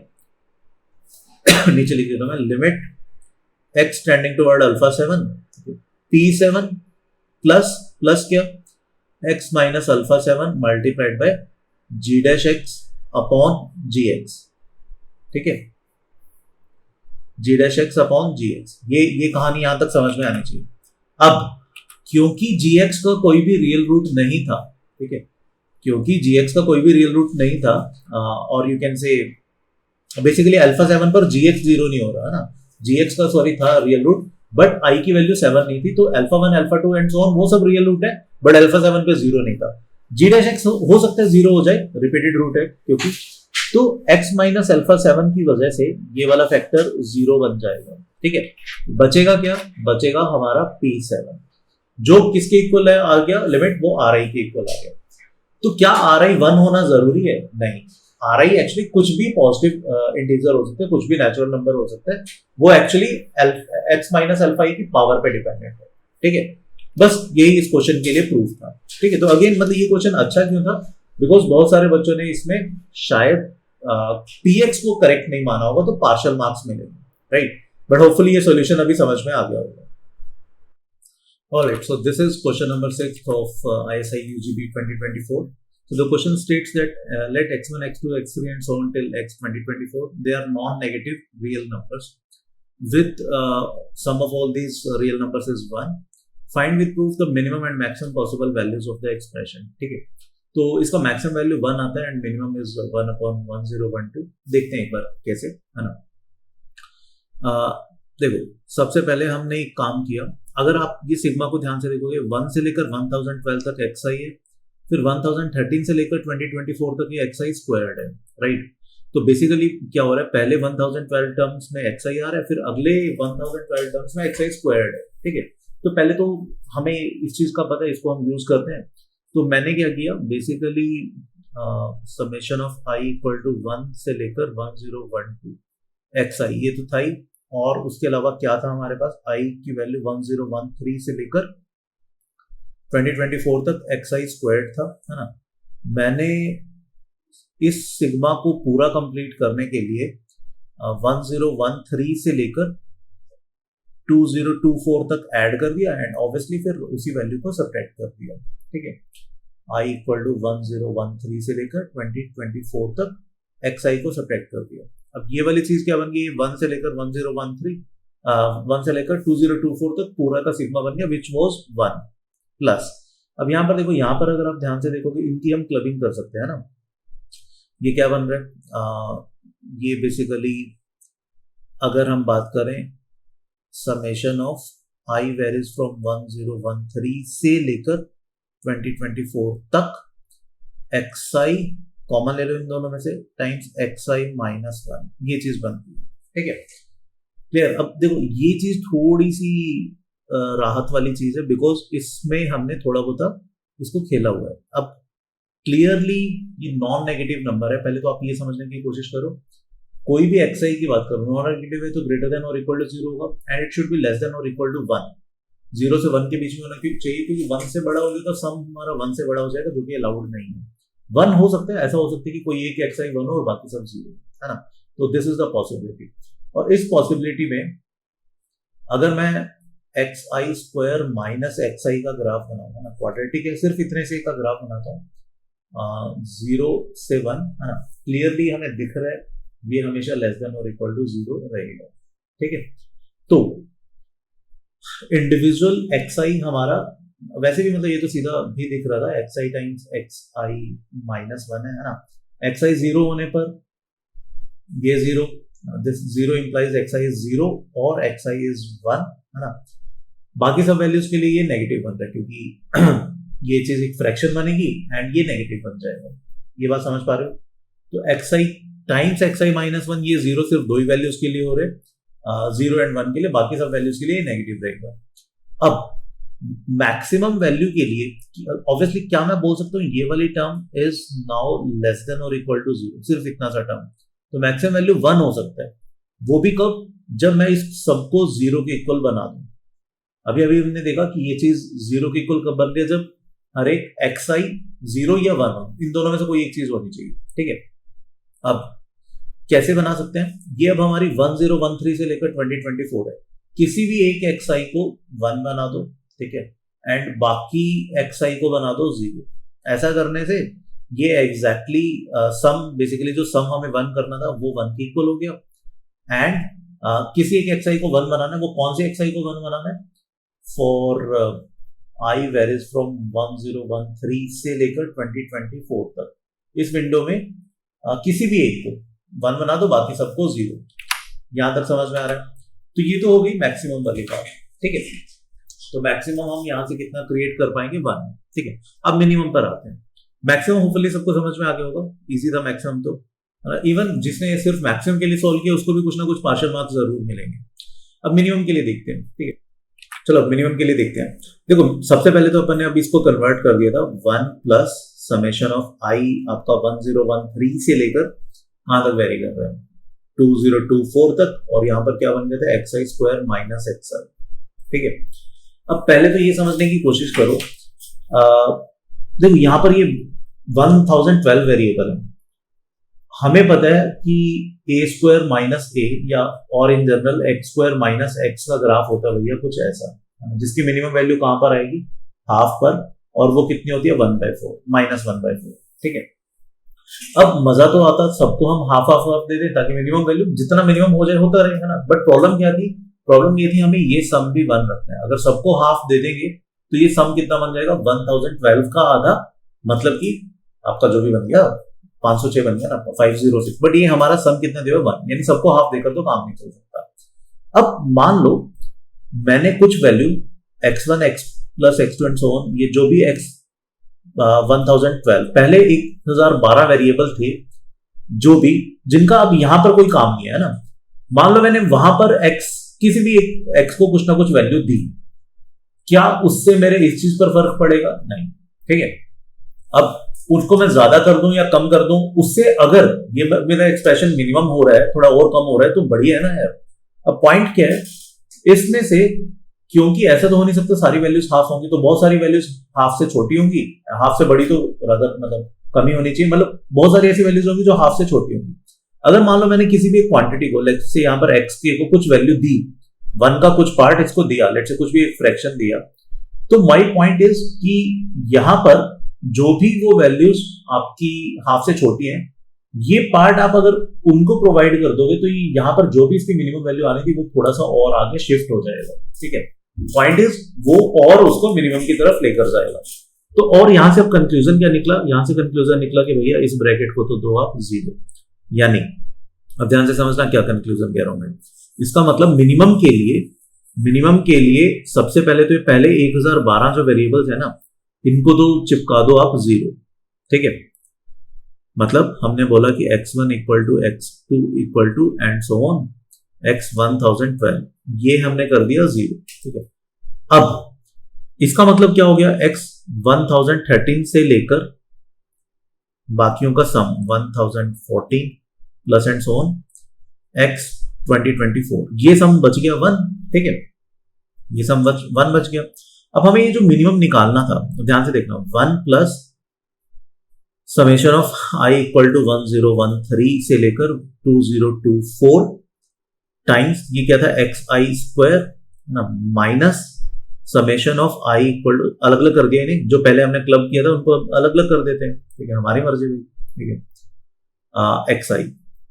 नीचे लिख देता हूं मैं, limit x tending toward alpha 7 p7 plus plus क्या, x minus alpha 7 multiplied by g dash x upon gx। ठीक है, g dash x upon gx, ये कहानी यहां तक समझ में आनी चाहिए। अब क्योंकि gx का कोई भी रियल रूट नहीं था, ठीक है, क्योंकि gx का कोई भी रियल रूट नहीं था, और यू कैन से बेसिकली अल्फा 7 पर gx 0 नहीं हो रहा है ना, gx का सॉरी था रियल रूट, बट i की वैल्यू 7 नहीं थी, तो alpha 1 alpha 2 and so on वो सब रियल रूट है, बट अल्फा 7 पे 0 नहीं था। g डैश x हो सकता है 0 हो जाए, रिपीटेड रूट है क्योंकि, तो x माइनस अल्फा 7 की वजह से ये वाला फैक्टर 0 बन जाएगा। ठीक है, बचेगा क्या, बचेगा हमारा p7 जो किसके इक्वल है आ गया, लिमिट वो ri के इक्वल आ गया। तो क्या ri 1 होना जरूरी है, नहीं, ri एक्चुअली कुछ भी पॉजिटिव इंटीजर हो सकता है, कुछ भी नेचुरल नंबर हो सकता है, वो एक्चुअली x माइनस अल्फा की पावर पे डिपेंडेंट है। ठीक है, बस यही इस क्वेश्चन के लिए प्रूफ था। ठीक है, तो अगेन मतलब ये क्वेश्चन अच्छा क्यों था, बिकॉज बहुत सारे बच्चों ने इसमें शायद px को करेक्ट नहीं माना होगा, तो पार्शियल मार्क्स मिलेंगे, राइट, बट होपफुली ये सॉल्यूशन अभी समझ में आ गया होगा। Alright, so this is question number 6 of ISI UGB 2024. So the question states that let x1, x2, x3 and so on till x 2024, they are non-negative real numbers with sum of all these real numbers is 1. Find with proof the minimum and maximum possible values of the expression. ठीक है, तो इसका मैक्सिमम वैल्यू 1 आता है एंड मिनिमम इज 1/1012। देखते हैं एक बार कैसे, है ना। देखो, सबसे पहले हमने एक काम किया, अगर आप ये सिग्मा को ध्यान से देखोगे 1 से लेकर 1012 तक xi है, फिर 1013 से लेकर 2024 तक ये xi स्क्वायर्ड है, राइट। तो बेसिकली क्या हो रहा है, पहले 1012 टर्म्स में xi आ रहा है, फिर अगले 1012 टर्म्स में xi स्क्वायर्ड है, ठीक है। तो पहले तो हमें इस चीज का पता है, इसको हम यूज करते हैं। तो मैंने क्या किया, basically summation of i equal to 1 से लेकर 1012 xi, ये तो था ही। और उसके अलावा क्या था हमारे पास, i की वैल्यू 1013 से लेकर 2024 तक xi स्क्वायर्ड था, है ना। मैंने इस सिग्मा को पूरा कंप्लीट करने के लिए 1013 से लेकर 2024 तक ऐड कर दिया एंड ऑब्वियसली फिर उसी वैल्यू को सब्ट्रैक्ट कर दिया, ठीक है। i इक्वल टू 1013 से लेकर 2024 तक xi को सब्ट्रैक्ट कर दिया। अब ये वाली चीज क्या बन गई, 1 से लेकर 1013 1 से लेकर 2024 तक पूरा का सिग्मा बन गया विच वाज 1 प्लस। अब यहाँ पर देखो, यहाँ पर अगर आप ध्यान से देखोगे इनकी हम क्लबिंग कर सकते हैं ना। ये क्या बन रहा है, ये बेसिकली अगर हम बात करें summation of i varies from 1013 से लेकर 2024 तक xi कॉमन ले लो इन दोनों में से टाइम्स xi माइनस 1, ये चीज बनती है, ठीक है। क्लियर। अब देखो ये चीज थोड़ी सी राहत वाली चीज है बिकॉज इसमें हमने थोड़ा बहुत इसको खेला हुआ है। अब क्लियरली ये नॉन नेगेटिव नंबर है, पहले तो आप ये समझने की कोशिश करो, कोई भी xi की बात करो नॉन नेगेटिव है तो ग्रेटर देन और इक्वल टू 0 होगा and it should be less than और इक्वल टू 1। 0 से 1 के बीच में होना चाहिए, क्योंकि 1 से बड़ा हो गया तो सम हमारा 1 से बड़ा हो जाएगा, जो कि अलाउड नहीं है। 1 हो सकता है, ऐसा हो सकता है कि कोई एक xi 1 हो और बाकी सब 0, है ना। तो दिस इज द पॉसिबिलिटी। और इस पॉसिबिलिटी में अगर मैं xi स्क्वायर माइनस xi का ग्राफ बनाऊंगा ना, क्वाड्रेटिक है, सिर्फ इतने से का ग्राफ बनाता हूँ 0 से 1, है ना, क्लियरली हमें दिख रहा है ये हमेशा लेस देन और इक्वल टू 0 रहेगा, ठीक है। तो इंडिविजुअल xi हमारा वैसे भी मतलब ये तो सीधा भी दिख रहा था, xi टाइम्स xi माइनस 1 है ना। xi 0 होने पर ये 0, दिस 0 इंप्लाइज xi इज 0 और xi इज 1, है ना। बाकी सब वैल्यूज के लिए ये नेगेटिव बनता है क्योंकि ये चीज एक फ्रैक्शन बनेगी एंड ये नेगेटिव बन जाएगा। ये बात समझ पा रहे हो। तो xi टाइम्स xi माइनस 1, ये 0 सिर्फ दो ही वैल्यूज के लिए हो रहे, 0 एंड 1 के लिए, बाकी सब वैल्यूज के लिए नेगेटिव रहेगा। अब मैक्सिमम वैल्यू के लिए ऑब्वियसली क्या मैं बोल सकता हूँ, ये वाली term is now less than और इक्वल टू 0, सिर्फ इतना सा टर्म। तो मैक्सिमम वैल्यू 1 हो सकता है, वो भी कब, जब मैं इस सबको 0 के इक्वल बना दूं। अभी अभी हमने देखा कि ये चीज 0 के इक्वल कब बन रही है, जब हर एक xi 0 या 1 हो, इन दोनों में से कोई एक चीज होनी चाहिए, ठीक है। अब कैसे बना सकते हैं, ये अब हमारी 1013 से लेकर 2024 है, किसी भी एक xi को 1 बना दो, ठीक है, एंड बाकी xi को बना दो 0। ऐसा करने से ये एग्जैक्टली सम, बेसिकली जो सम हमें 1 करना था वो 1 के इक्वल हो गया। एंड किसी एक xi को 1 बनाना है, वो कौन से xi को 1 बनाना है, फॉर i वेरीज फ्रॉम 1013 से लेकर 2024 तक, इस विंडो में किसी भी एक को 1 बना दो, बाकी सबको 0। यहां तक समझ में आ रहा है। तो ये तो हो गई मैक्सिमम वाली बात, ठीक है। तो मैक्सिमम हम यहां से कितना क्रिएट कर पाएंगे, 1, ठीक है। अब मिनिमम पर आते हैं। मैक्सिमम होपफुली सबको समझ में आ गया होगा, इजी था मैक्सिमम तो। इवन जिसने सिर्फ मैक्सिमम के लिए सॉल्व किया उसको भी कुछ ना कुछ पार्शियल मार्क्स जरूर मिलेंगे। अब मिनिमम के लिए देखते हैं, ठीक है। चलो अब मिनिमम के लिए देखते हैं। देखो सबसे पहले तो अपन ने अब इसको कन्वर्ट कर दिया था 1 प्लस समेशन ऑफ i आपका 1013 से लेकर कहां तक वेरी कर रहा है 2024 तक, और यहाँ पर क्या बन गया था xi स्क्वायर माइनस xi, ठीक है। अब पहले तो ये समझने की कोशिश करो, देखो यहाँ पर ये 1012 वेरिएबल है, हमें पता है कि a स्क्वायर माइनस a या और in general x square minus x का ग्राफ होता है भैया कुछ ऐसा, जिसकी मिनिमम वैल्यू कहां पर आएगी, हाफ पर, और वो कितनी होती है 1/4 माइनस 1/4, ठीक है। अब मजा तो आता सबको हम हाफ हाफ हाफ दे दें ताकि मिनिमम वैल्यू जितना मिनिमम हो जाए होता रहेगा ना। बट प्रॉब्लम क्या थी, प्रॉब्लम ये थी हमें ये सम भी 1 रखना है। अगर सबको हाफ दे देंगे तो ये सम कितना बन जाएगा 1012 का आधा, मतलब कि आपका जो भी बन गया 506 बन गया ना 506। बट ये हमारा सम कितना देगा 1, यानी सबको हाफ देकर तो काम नहीं चल सकता। अब मान लो मैंने कुछ value x1 x plus x2 and so on, ये जो भी x 1012, पहले 1012 वेरिएबल थे जो भी, जिनका अब यहां पर कोई काम नहीं है ना। मान लो मैंने वहां पर x, किसी भी एक x को कुछ ना कुछ वैल्यू दी, क्या उससे मेरे इस चीज पर फर्क पड़ेगा? नहीं, ठीक है। अब उसको मैं ज्यादा कर दूं या कम कर दूं, उससे अगर ये मेरा एक्सप्रेशन मिनिमम हो रहा है, थोड़ा और कम हो रहा है, तो बढ़िया है ना यार। अब पॉइंट क्या है इसमें से, क्योंकि ऐसा तो हो नहीं सकता सारी वैल्यूज हाफ होंगी, तो बहुत सारी वैल्यूज हाफ से छोटी होंगी, हाफ से बड़ी तो मतलब कमी होनी चाहिए, मतलब बहुत सारी ऐसी वैल्यूज होंगी जो हाफ से छोटी होंगी। अगर मान लो मैंने किसी भी एक क्वांटिटी को, लेट्स से यहाँ पर x को कुछ वैल्यू दी, 1 का कुछ पार्ट इसको दिया, लेट्स से कुछ भी एक फ्रैक्शन दिया, तो माय पॉइंट इज कि यहां पर जो भी वो वैल्यूज आपकी हाफ से छोटी हैं, ये पार्ट आप अगर उनको प्रोवाइड कर दोगे तो यहाँ पर जो भी इसकी मिनिमम वैल्यू आनी थी वो थोड़ा सा और आगे शिफ्ट हो जाएगा, ठीक है। पॉइंट इज वो और उसको मिनिमम की तरफ लेकर जाएगा। तो और यहां से अब कंक्लूजन क्या निकला? यहां से कंक्लूजन निकला कि भैया इस ब्रैकेट को तो दो आप 0, यानी अब ध्यान से समझना क्या कंक्लूजन कह रहा हूं मैं। इसका मतलब मिनिमम के लिए सबसे पहले तो ये पहले 1012 जो वेरिएबल्स है ना, इनको तो चिपका दो आप 0, ठीक है। मतलब हमने बोला कि x1 equal to x2 equal to and so on x 1012, ये हमने कर दिया 0, ठीक है। अब इसका मतलब क्या हो गया? x 1013 से लेकर बाकियों का सम 1014 plus and so on x 2024, ये सम बच गया 1, ठीक है। ये सम 1 बच गया। अब हमें ये जो मिनिमम निकालना था, तो ध्यान से देखना, 1 plus summation of i equal to 1013 से लेकर 2024 टाइम्स ये क्या था xi स्क्वायर ना, minus summation of i equal to, अलग अलग कर दिया इन्हें, जो पहले हमने क्लब किया था उनको अलग अलग कर देते हैं, ठीक है, हमारी मर्जी हुई, ठीक है। xi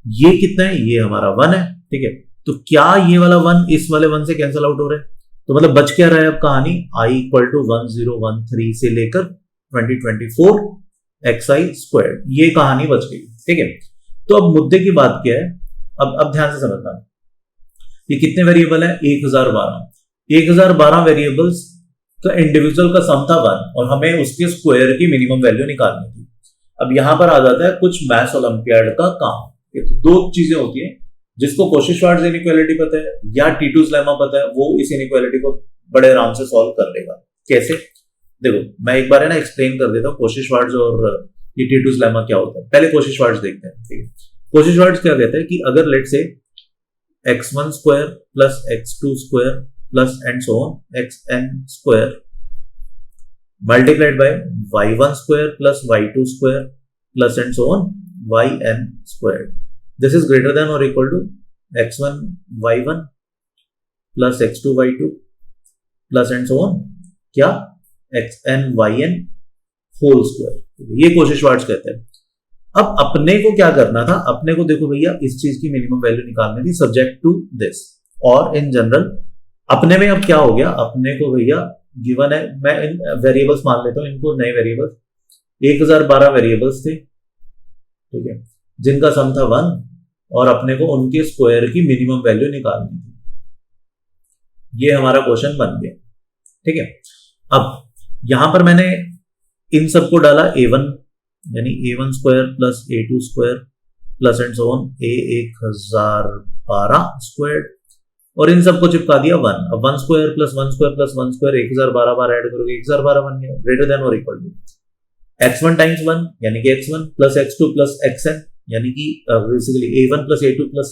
ये कितना है? ये हमारा 1 है, ठीक है। तो क्या ये वाला 1 इस वाले 1 से कैंसिल आउट हो रहा है? तो मतलब बच क्या रहा है अब कहानी? i इक्वल टू 1013 से लेकर 2024 xi स्क्वायर, ये कहानी बच गई, ठीक है। तो अब मुद्दे की बात क्या है? अब ध्यान से समझना, ये कितने वेरिएबल है? 1012 वेरिएबल्स का इंडिविजुअल का सम था 1 और हमें उसके स्क्वायर की मिनिमम वैल्यू निकालनी थी। अब यहां पर आ जाता है कुछ मैथ्स ओलंपियाड का काम। तो दो चीजें होती हैं, जिसको कोशिश-वार्ट्ज इनइक्वालिटी पता है या टीटूज लेमा पता है, वो इस इनइक्वालिटी को बड़े आराम से सॉल्व कर लेगा। कैसे? देखो मैं एक बार है ना एक्सप्लेन कर देता हूँ कोशिश-वार्ट्ज और ये टीटूज लेमा क्या होता है। पहले कोशिश-वार्ट्ज देखते हैं, ठीक है। कोशिश-वार्ट्ज क्या कहता है कि अगर let say x1 square plus x2 square plus and so on xn square multiplied by y1 square plus y2 square plus and so on yn square, this is greater than और equal to x1 y1 plus x2 y2 plus and so on क्या xn yn होल स्क्वायर। ये कोशिश-वार्ट्ज कहते हैं। अब अपने को क्या करना था? अपने को देखो भैया इस चीज की मिनिमम वैल्यू निकालनी थी सब्जेक्ट टू दिस, और इन जनरल अपने में अब क्या हो गया? अपने को भैया गिवन है, मैं इन वेरिएबल्स मान लेता हूं, इनको नए वेरिएबल्स, 1012 वेरिएबल्स थे, ठीक है, जिनका सम था 1 और अपने को उनके स्क्वायर की मिनिमम वैल्यू निकालनी थी। ये हमारा क्वेश्चन बन गया, ठीक है। अब यहां पर मैंने इन सबको डाला a1, यानी a1 square plus a2 square plus and so on a1012 square, और इन सबको चिपका दिया 1। अब 1 square plus 1 square plus 1 square 1012 बार ऐड करोगे 1012 बन गया, ग्रेटर देन और इक्वल टू x1 टाइम्स 1 यानी कि x1 plus x2 plus xn यानी कि basically a1 plus a2 plus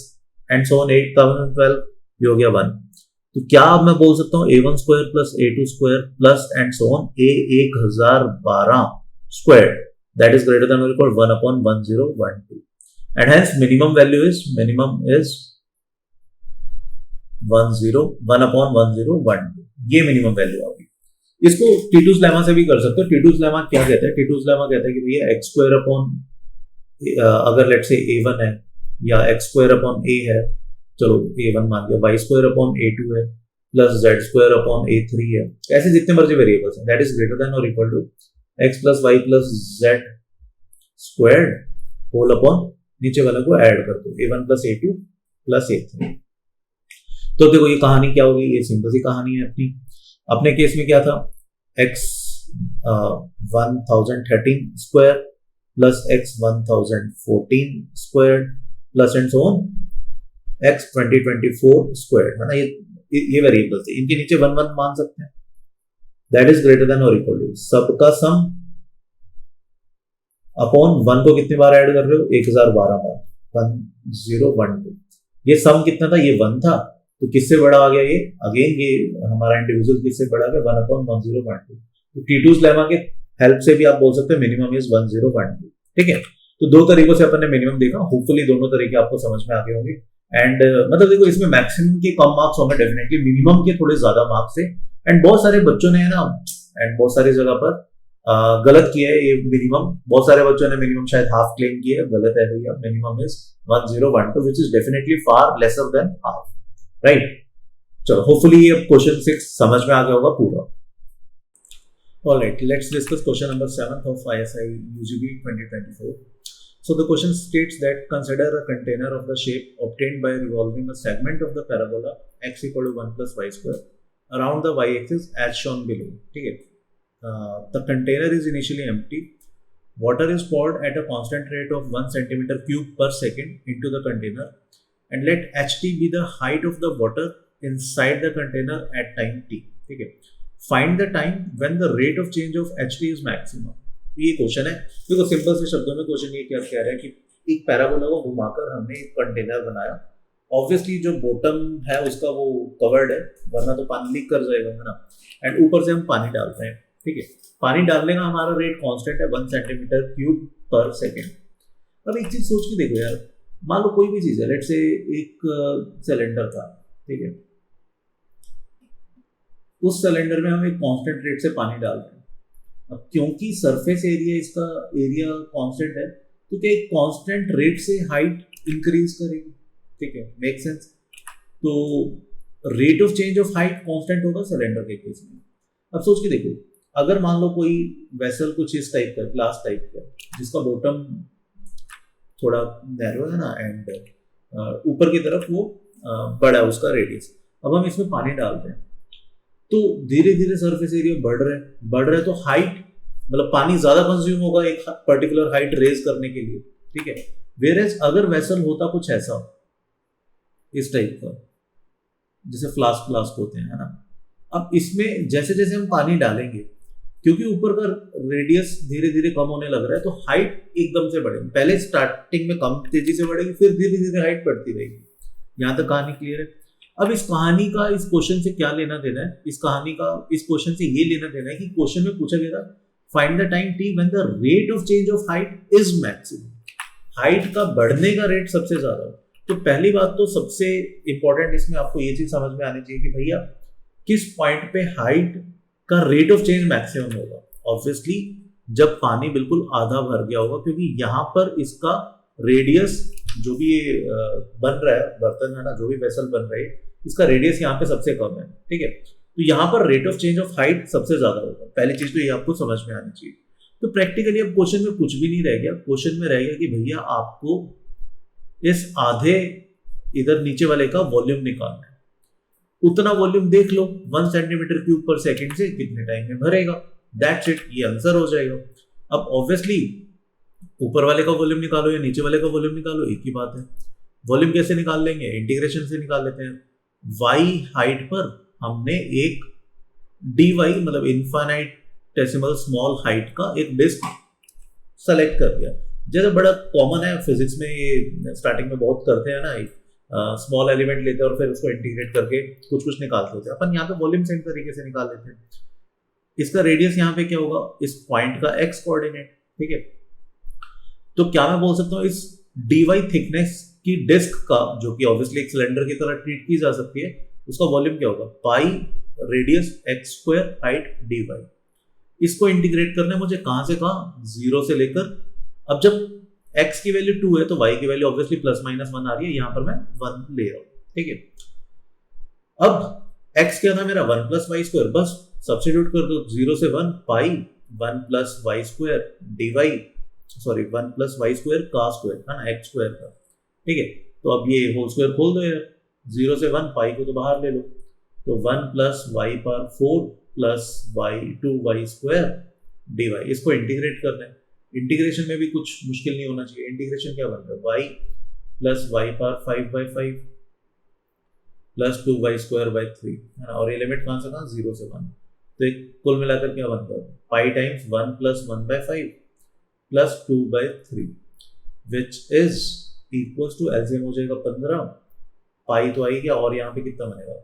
and so on 8012, ये हो गया 1। तो क्या अब मैं बोल सकता हूं a1 square plus a2 square plus and so on a1012 square that is greater than or equal 1 upon 1012, and hence minimum value is 1 upon 1012, ये मिनिमम वैल्यू आ गई। इसको टीटूज लेमा से भी कर सकते हो। टीटूज लेमा क्या कहता है? टीटूज लेमा कहता है कि भैया एक्स स्क्वायर अपॉन, अगर लेट से a1 है या एक्स स्क्वायर अपॉन a है, चलो a1 मान लिया, y स्क्वायर अपॉन a2 है plus z square upon a3 है, ऐसे जितने मर्जी वेरिएबल्स हैं, दैट इज ग्रेटर देन और equal to x plus y plus z squared whole upon नीचे वाले को ऐड कर दो a1 plus a2 plus a3। तो देखो ये कहानी क्या होगी? ये सिंपल सी कहानी है अपनी। अपने केस में क्या था? x 1013 square plus x 1014 square plus and so on x 2024 square, है ना। ये वेरिएबल्स है, इनके नीचे 1 1 मान सकते हैं। दैट इज ग्रेटर देन और इक्वल टू सबका सम अपॉन 1 को कितनी बार ऐड कर रहे हो, 1012 बार, 1012। ये सम कितना था, ये 1 था, तो किससे बड़ा आ गया ये, अगेन ये हमारा इंडिविजुअल किससे बड़ा गया, 1/1012। तो T2's लेमा के हेल्प से भी आप बोल सकते हैं मिनिमम इज 1012। ठीक है, तो दो तरीकों से अपन ने मिनिमम देखा, होपफुली दोनों तरीके आपको समझ में आ गए होंगे। एंड मतलब देखो, इसमें मैक्सिमम के कम मार्क्स होंगे डेफिनेटली, मिनिमम के थोड़े ज्यादा मार्क्स है। एंड बहुत सारे बच्चों ने, है ना, एंड बहुत सारी जगह पर गलत किया है ये मिनिमम। बहुत सारे बच्चों ने मिनिमम शायद हाफ क्लेम किया है, गलत है भैया। Minimum is 1012 which is definitely far lesser than half, right. चलो, होपफुली ये क्वेश्चन 6 समझ में आ गया होगा पूरा। Alright, let's discuss question number 7 of ISI UGB 2024. So the question states that consider a container of the shape obtained by revolving a segment of the parabola x equal to 1 plus y square around the y-axis as shown below. ठीक है, the container is initially empty. Water is poured at a constant rate of 1 centimeter cube per second into the container, and let ht be the height of the water inside the container at time t. ठीक है, find the time when the rate of change of HT is maximum. ये क्वेश्चन है। देखो, सिंपल से शब्दों में क्वेश्चन ये क्या कह रहा है कि एक पैराबोला को घुमाकर हमने एक कंटेनर बनाया। ऑब्वियसली जो बॉटम है उसका वो कवर्ड है, वरना तो पानी लीक कर जाएगा, है ना। एंड ऊपर से हम पानी डालते हैं। ठीक है, पानी डालने का हमारा रेट कांस्टेंट है 1 सेंटीमीटर क्यूब पर सेकेंड। अब एक चीज सोच के देखो यार, मान लो कोई भी चीज है, लेट से एक सिलेंडर था, ठीक है, उस सिलेंडर में हम एक कांस्टेंट रेट से पानी डाल रहे हैं। अब क्योंकि सरफेस एरिया, इसका एरिया कांस्टेंट है, तो क्या एक कांस्टेंट रेट से हाइट इंक्रीज करेगी। ठीक है, मेक सेंस। तो rate of change of height constant होगा सिलेंडर के केस में। अब सोच के देखो, अगर मान लो कोई वेसल कुछ इस टाइप का, ग्लास टाइप का, जिसका बॉटम थोड़ा नैरो है ना, एंड ऊपर की तरफ वो बड़ा है उसका रेडियस। अब हम इसमें पानी डालते हैं, तो धीरे धीरे सरफेस एरिया बढ़ रहा है, तो हाइट मतलब पानी ज्यादा कंज्यूम होगा एक पर्टिकुलर हाइट रेज करने के लिए। ठीक है, वेयरएज अगर वेसल होता कुछ ऐसा इस टाइप का, जैसे फ्लास्क होते हैं, है ना। अब इसमें जैसे जैसे हम पानी डालेंगे, क्योंकि ऊपर का रेडियस धीरे धीरे कम होने लग रहा है, तो हाइट एकदम से बढ़ेगी। पहले स्टार्टिंग में कम तेजी से बढ़ेगी, फिर धीरे धीरे हाइट बढ़ती रहेगी। यहां तक कहानी क्लियर है। अब इस कहानी का इस क्वेश्चन से क्या लेना देना है, इस कहानी का इस क्वेश्चन से ये लेना देना है कि क्वेश्चन में पूछा गया था find the time T when the rate of change of height is maximum. Height का बढ़ने का रेट सबसे ज्यादा हो। तो पहली बात तो सबसे इंपॉर्टेंट इसमें आपको ये चीज समझ में आनी चाहिए कि भैया किस पॉइंट पे हाइट का रेट ऑफ चेंज मैक्सिमम होगा। ऑब्वियसली जब पानी बिल्कुल आधा भर गया होगा, क्योंकि यहाँ पर इसका रेडियस जो भी बन रहा है बर्तन, है ना, जो भी वेसल बन रही है, इसका रेडियस यहाँ पे सबसे कम है। ठीक है, तो यहाँ पर rate of change of height सबसे ज्यादा होगा। पहली चीज तो ये आपको समझ में आनी चाहिए। तो प्रैक्टिकली अब क्वेश्चन में कुछ भी नहीं रह गया। क्वेश्चन में रह गया कि भैया आपको इस आधे इधर नीचे वाले का वॉल्यूम निकालना है। उतना वॉल्यूम देख लो, 1 सेंटीमीटर क्यूब पर सेकेंड से कितने टाइम में भरेगा। दैट्स इट, ये आंसर हो जाएगा। अब ऑब्वियसली ऊपर वाले का वॉल्यूम निकालो या नीचे वाले का वॉल्यूम निकालो, एक ही बात है। वॉल्यूम कैसे निकाल लेंगे, इंटीग्रेशन से निकाल लेते हैं। y हाइट पर हमने एक dy मतलब इनफाइनाइटेसिमल स्मॉल हाइट का एक डिस्क सेलेक्ट कर दिया। जैसे बड़ा कॉमन है फिजिक्स में, ये स्टार्टिंग में बहुत करते हैं ना, स्मॉल एलिमेंट लेते हैं और फिर उसको इंटीग्रेट करके कुछ कुछ निकालते होते हैं। अपन यहाँ पे वॉल्यूम सेम तरीके से निकाल लेते हैं। इसका रेडियस यहाँ पे क्या होगा, इस पॉइंट का x कोऑर्डिनेट। ठीक है, तो क्या मैं बोल सकता हूँ इस dy थिकनेस की डिस्क का, जो कि ऑब्वियसली एक सिलेंडर की तरह ट्रीट की जा सकती है, उसका वॉल्यूम क्या होगा, पाई radius x square height dy। इसको इंटीग्रेट करना है मुझे कहां से कहां, 0 से लेकर, अब जब x की वैल्यू 2 है तो y की वैल्यू ऑब्वियसली प्लस माइनस 1 आ रही है, यहां पर मैं 1 ले रहा हूं। ठीक है, अब x क्या था मेरा, 1 प्लस वाई स्क्वायर, बस सब्स्टिट्यूट कर दो, 0 से 1 pi 1 plus y square dy, sorry 1 plus y square का स्क्वायर, है ना, x स्क्वायर का। ठीक है, तो अब ये होल स्क्वायर खोल दो यार, 0 से 1 पाई को तो बाहर ले लो, तो 1 plus y power 4 plus y 2 y square dy। इसको इंटीग्रेट करना है। इंटीग्रेशन में भी कुछ मुश्किल नहीं होना चाहिए। इंटीग्रेशन क्या बन रहा है, y plus y power 5/5 plus 2y² 3 है ना, और ये लिमिट कहाँ से कहाँ, 0 से 1। तो एक कुल मिलाकर क्या बनता है, pi times 1 plus 1/5 plus 2/3 which is equals to, LCM हो जाएगा 15, पाई तो आई गया, और यहाँ पे कितना बनेगा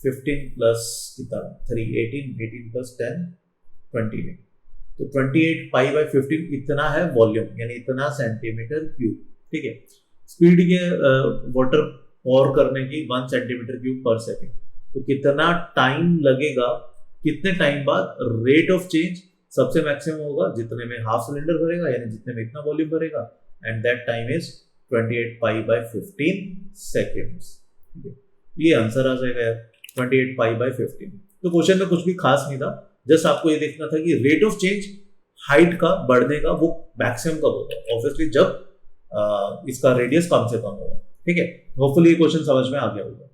15 प्लस कितना 3 18, 18 प्लस 10 28। तो 28 पाई/15 इतना है वॉल्यूम, यानी इतना सेंटीमीटर क्यूब। ठीक है, स्पीड के वाटर और करने की 1 सेंटीमीटर क्यूब पर सेकेंड। तो कितना टाइम लगेगा, कितने टाइम बाद रेट ऑफ चेंज सबसे मैक्सिमम होगा जितने में हाफ सिलेंडर भरेगा, यानी जितने में इतना वॉल्यूम भरेगा, एंड दैट टाइम इज 28 पाई/15 सेकेंड्स। ये आंसर आ जाएगा यार, 28 पाई/15। तो क्वेश्चन में कुछ भी खास नहीं था, जस्ट आपको ये देखना था कि रेट ऑफ चेंज हाइट का बढ़ने का वो मैक्सिमम कब होगा, ऑब्वियसली जब इसका रेडियस कम से कम होगा। ठीक है, होपफुली ये क्वेश्चन समझ में आ गया होगा।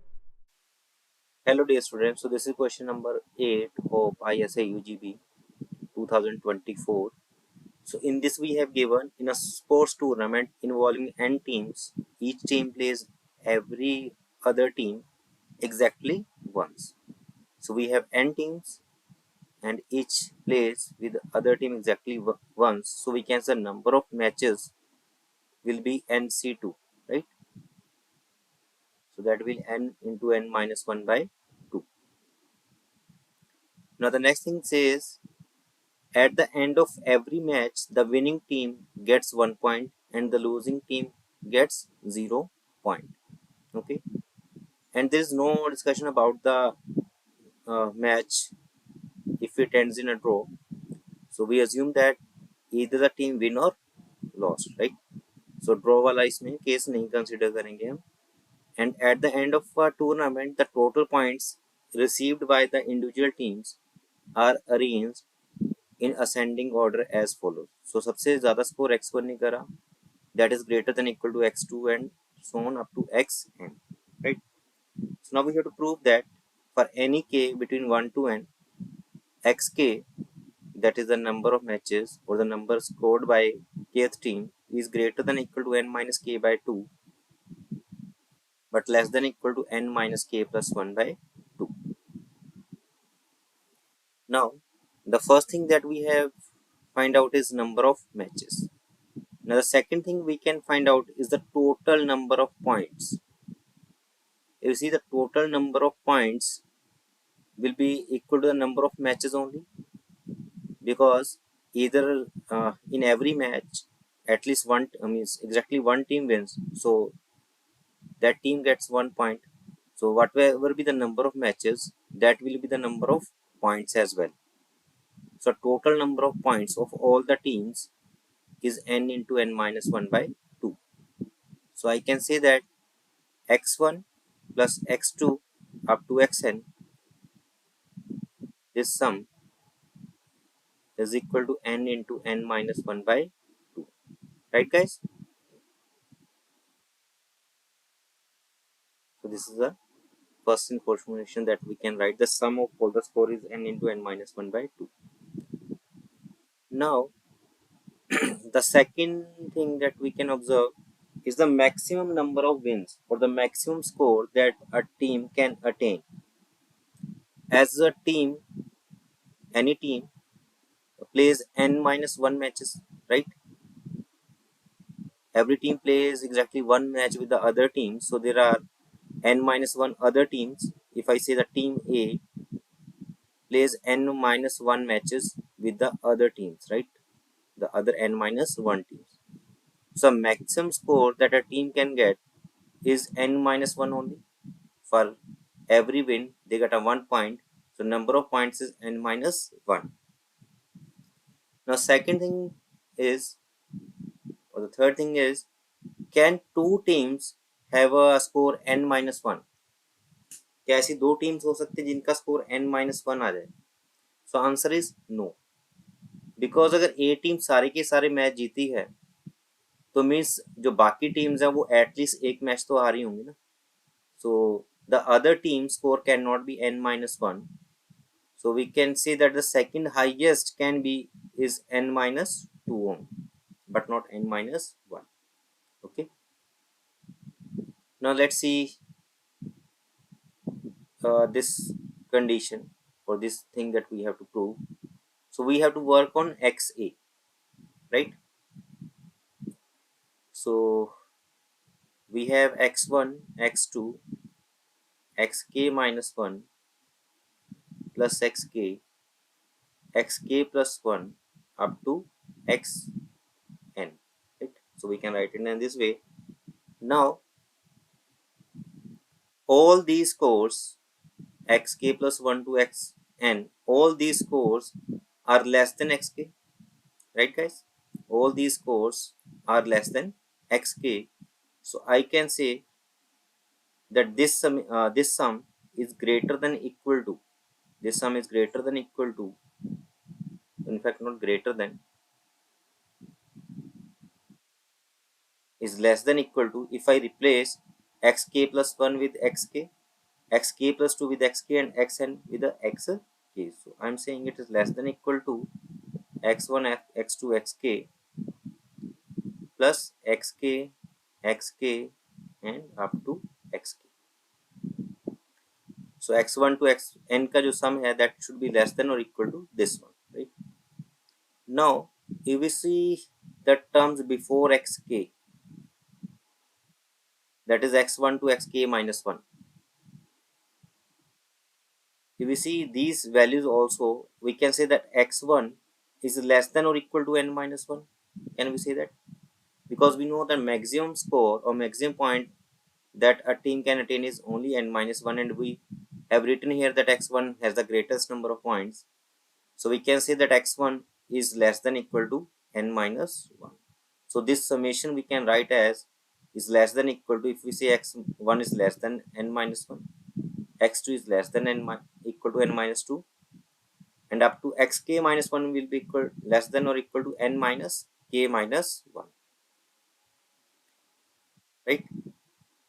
Hello dear students, so this is question number 8 of ISA UGB 2024. So in this we have given, in a sports tournament involving n teams, each team plays every other team exactly once. So we have n teams and each plays with the other team exactly once. So we can say number of matches will be NC2, right? So that will n into n minus 1 by 2. Now the next thing says, at the end of every match, the winning team gets 1 point and the losing team gets 0 point. Okay, and there is no discussion about the match if it ends in a draw. So we assume that either the team win or lost, right? So draw वाला इसमें केस नहीं कंसिडर करेंगे हम. And at the end of a tournament, the total points received by the individual teams are arranged in ascending order as follows. So सबसे ज़्यादा स्कोर x1 ने करा, that is greater than equal to x2 and so on up to xn, right? So now we have to prove that for any k between 1 to n, xk, that is the number of matches or the number scored by kth team, is greater than equal to n minus k by 2 but less than equal to n minus k plus 1 by 2. Now the first thing that we have find out is number of matches. Now the second thing we can find out is the total number of points. You see, the total number of points will be equal to the number of matches only, because either in every match at least one, means exactly one team wins, so that team gets 1 point. So whatever be the number of matches, that will be the number of points as well. So total number of points of all the teams is n into n minus 1 by 2. So I can say that x1 plus x2 up to xn, this sum is equal to n into n minus 1 by 2. Right guys? So this is the first information that we can write. The sum of all the score is n into n minus 1 by 2. Now the second thing that we can observe is the maximum number of wins or the maximum score that a team can attain. As a team, any team plays n minus 1 matches, right? Every team plays exactly one match with the other team, so there are n minus 1 other teams. If I say the team A plays n minus 1 matches with the other teams, right? The other n minus 1 teams. So maximum score that a team can get is n minus 1 only. For every win, they get a 1 point. So number of points is n minus 1. Now second thing is, or the third thing is, can two teams have a score n minus 1? क्या ऐसी दो टीम्स हो सकती है जिनका स्कोर n minus 1 आ जाए? So answer is no, because अगर ए टीम सारे के सारे मैच जीती है तो मीन्स जो बाकी टीम्स है वो एटलीस्ट एक मैच तो हारी होंगी ना. So the other team score can not be n minus 1. So we can say that the second highest can be is n minus 2 ohm, but not n minus 1. Okay. Now let's see this condition for this thing that we have to prove. So we have to work on XA, right? So we have x1, x2, xk minus 1 plus xk, xk plus 1 up to xn, right? So we can write it in this way. Now all these cores xk plus 1 to xn, all these cores are less than xk, right guys? All these cores are less than xk. So I can say that this sum is greater than equal to, this sum is greater than equal to, in fact not greater than, is less than equal to, if I replace xk plus 1 with xk, xk plus 2 with xk, and xn with the xk. So I'm saying it is less than equal to x1 x2 xk plus xk, xk, and up to xk. So x1 to xn का जो sum है that should be less than or equal to this one, right? Now if we see the terms before xk, that is x1 to xk minus 1. If we see these values also, we can say that x1 is less than or equal to n minus 1. Can we say that? Because we know the maximum score or maximum point that a team can attain is only n minus 1, and we have written here that x1 has the greatest number of points. So we can say that x1 is less than equal to n minus 1. So this summation we can write as is less than equal to, if we say x1 is less than n minus 1, x2 is less than equal to n minus 2, and up to xk minus 1 will be equal less than or equal to n minus k minus 1, right?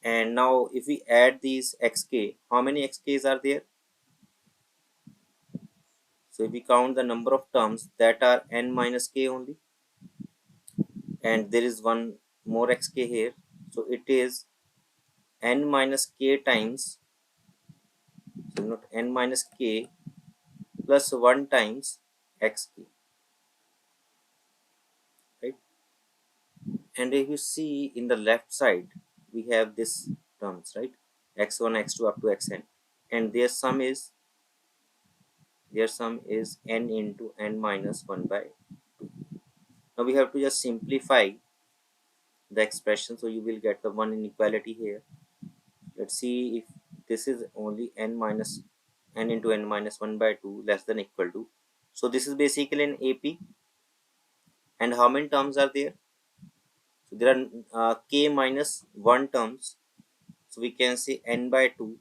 And now if we add these xk, how many xk's are there? So if we count the number of terms, that are n minus k only, and there is one more xk here, so it is n minus k times, so not n minus k plus 1 times xk, right? And if you see in the left side, we have this terms, right? x1 x2 up to xn, and their sum is n into n minus 1 by 2. Now we have to just simplify the expression, so you will get the one inequality here. Let's see if this is only n minus n into n minus 1 by 2 less than equal to, so this is basically an AP. And how many terms are there? So there are k minus 1 terms, so we can say n by 2,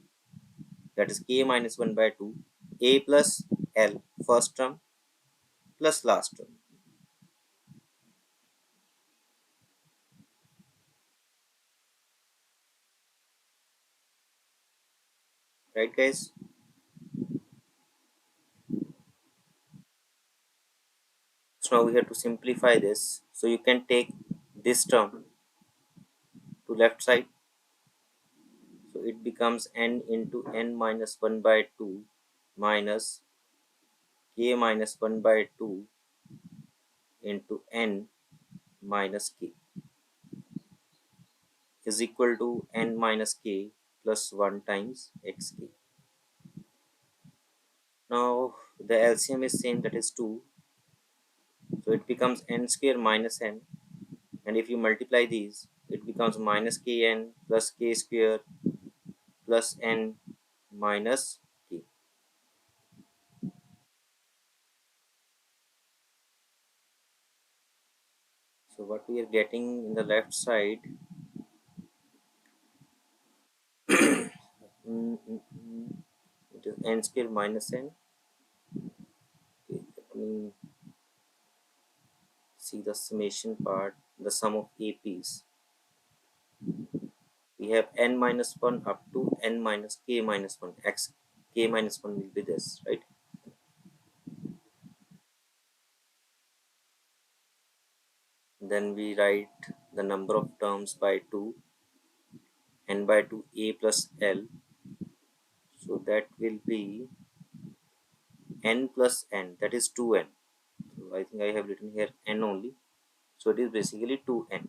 that is k minus 1 by 2, a plus l first term plus last term, right guys? So now we have to simplify this, so you can take this term to left side, so it becomes n into n minus 1 by 2 minus k minus 1 by 2 into n minus k is equal to n minus k plus 1 times xk. Now the LCM is same, that is 2, so it becomes n square minus n, and if you multiply these, it becomes minus kn plus k square plus n minus k. So what we are getting in the left side, it is n square minus n. Okay, let me see the summation part, the sum of APs. We have n minus 1 up to n minus k minus 1, x k minus 1 will be this, right? then we write the number of terms by 2, n by 2 a plus l, so that will be n plus n, that is 2n. So I think I have written here n only, so it is basically 2n.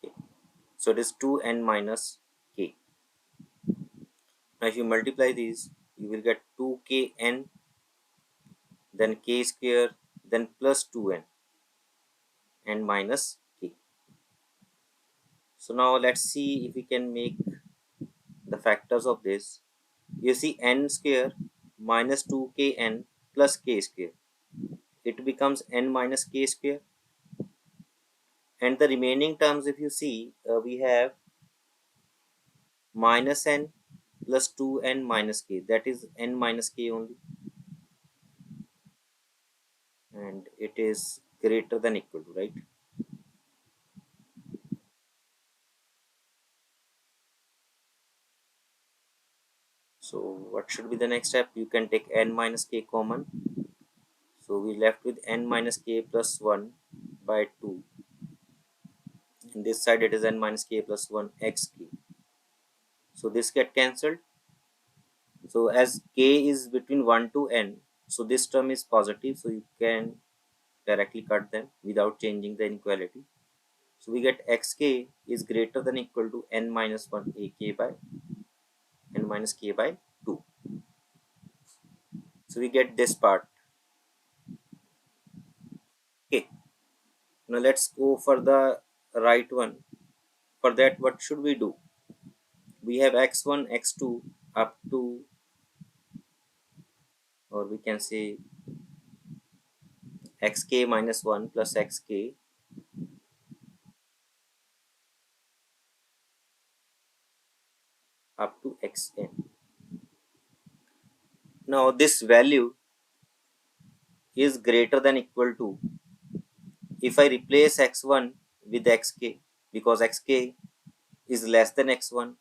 Okay. So it is 2n minus k. Now if you multiply these, you will get 2kn, then k square, then plus 2n and minus k. So now let's see if we can make the factors of this. You see n square minus 2kn plus k square, it becomes n minus k square, and the remaining terms, if you see, we have minus n plus 2n minus k, that is n minus k only, and it is greater than equal to, right? So what should be the next step? You can take n minus k common, so we left with n minus k plus 1 by 2. In this side it is n minus k plus 1 xk, so this get cancelled. So as k is between 1 to n, so this term is positive, so you can directly cut them without changing the inequality. So we get xk is greater than equal to n minus 1 ak by n minus k by 2. So we get this part. Okay, now let's go for the right one. For that, what should we do? We have x1, x2 up to, or we can say xk minus 1 plus xk up to xn. Now this value is greater than equal to, if I replace x1 with xk, because xk is less than x1,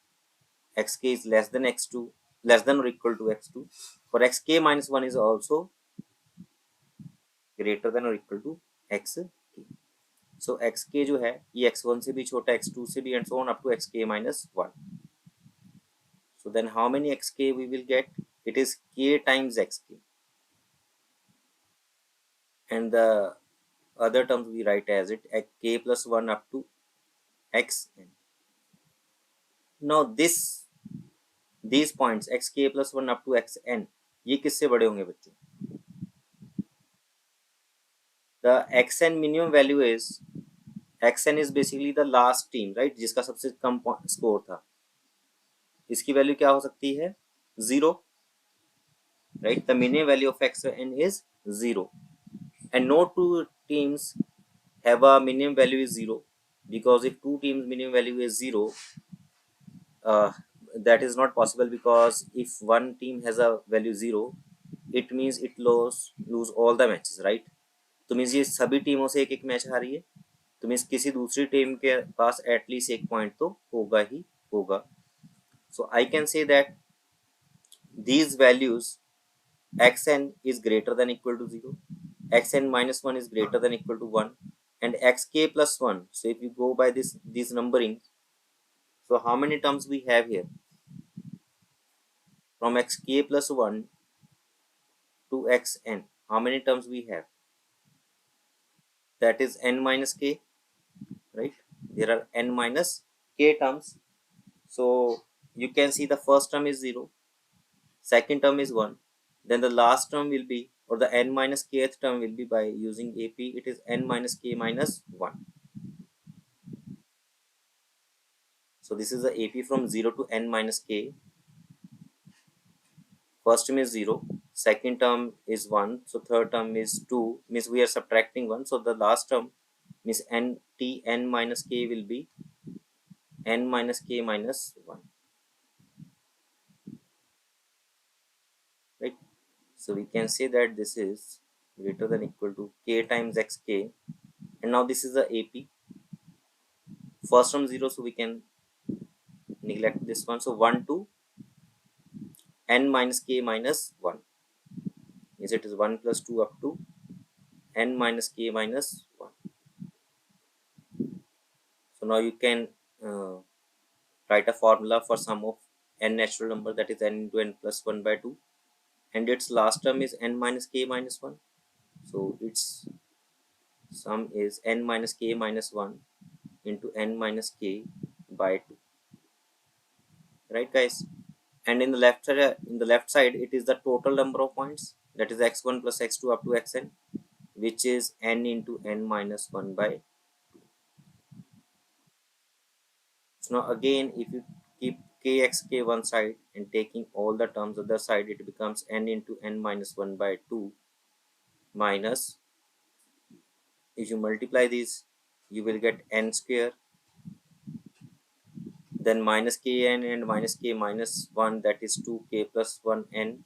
xk is less than x2, less than or equal to x2, for xk minus 1 is also greater than or equal to xk. So xk जो है ये x1 से भी छोटा, x2 से भी, and so on up to xk minus 1. So then how many xk we will get? It is k times xk, and the other terms we write as it k plus 1 up to xn. Now these points xk plus 1 up to xn, ये किससे बड़े होंगे बच्चों? The xn minimum value is, xn is basically the last team, right, जिसका सबसे कम स्कोर था. इसकी वैल्यू क्या हो सकती है? 0, right? The minimum value of xn is 0, and no two teams have a minimum value is 0, because if two teams minimum value is 0, that is not possible, because if one team has a value 0, it means it lose all the matches, right? तो मीन्स ये सभी टीमों से एक एक मैच हारी है, तो मीन्स किसी दूसरी टीम के पास एटलीस्ट एक पॉइंट तो होगा ही होगा. So I can say that these values xn is greater than equal to 0, xn minus 1 is greater than equal to 1, and xk plus 1. So if you go by these numbering, so how many terms we have here? From xk plus 1 to xn, how many terms we have? That is n minus k, right? There are n minus k terms. So you can see the first term is 0, second term is 1, then the last term will be, or the n minus kth term will be, by using ap, it is n minus k minus 1. So this is the ap from 0 to n minus k. First term is 0, second term is 1, so third term is 2, means we are subtracting 1, so the last term means n minus k will be n minus k minus 1, right? So we can say that this is greater than equal to k times xk, and now this is the ap. First term 0, so we can neglect this one, so 1 to n minus k minus 1. is it is 1 plus 2 up to n minus k minus 1. So now you can write a formula for sum of n natural number, that is n into n plus 1 by 2, and its last term is n minus k minus 1. So its sum is n minus k minus 1 into n minus k by 2, right guys? And in the left side it is the total number of points, that is x1 plus x2 up to xn, which is n into n minus 1 by. So now again, if you keep kxk one side and taking all the terms other side, it becomes n into n minus 1 by 2 minus, if you multiply these, you will get n square, then minus kn and minus k minus 1, that is 2k plus 1n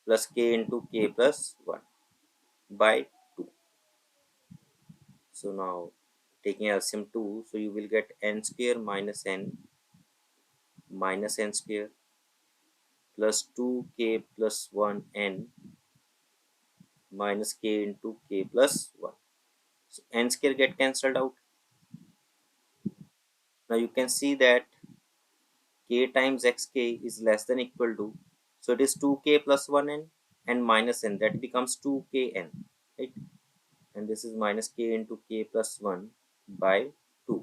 plus k into k plus 1 by 2. So now taking LCM 2, so you will get n square minus n square plus 2k plus 1n minus k into k plus 1. So n square get cancelled out. Now you can see that k times xk is less than equal to, so it is 2k plus 1n and minus n, that becomes 2kn, right? And this is minus k into k plus 1 by 2.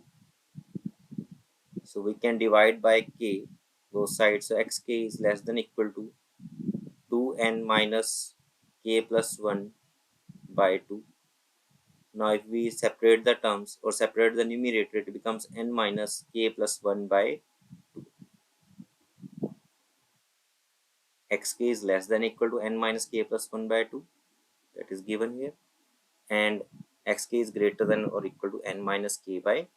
So we can divide by k both sides, so xk is less than equal to 2n minus k plus 1 by 2. Now if we separate the terms or separate the numerator, it becomes n minus k plus 1 by 2. Xk is less than equal to n minus k plus 1 by 2, that is given here, and xk is greater than or equal to n minus k by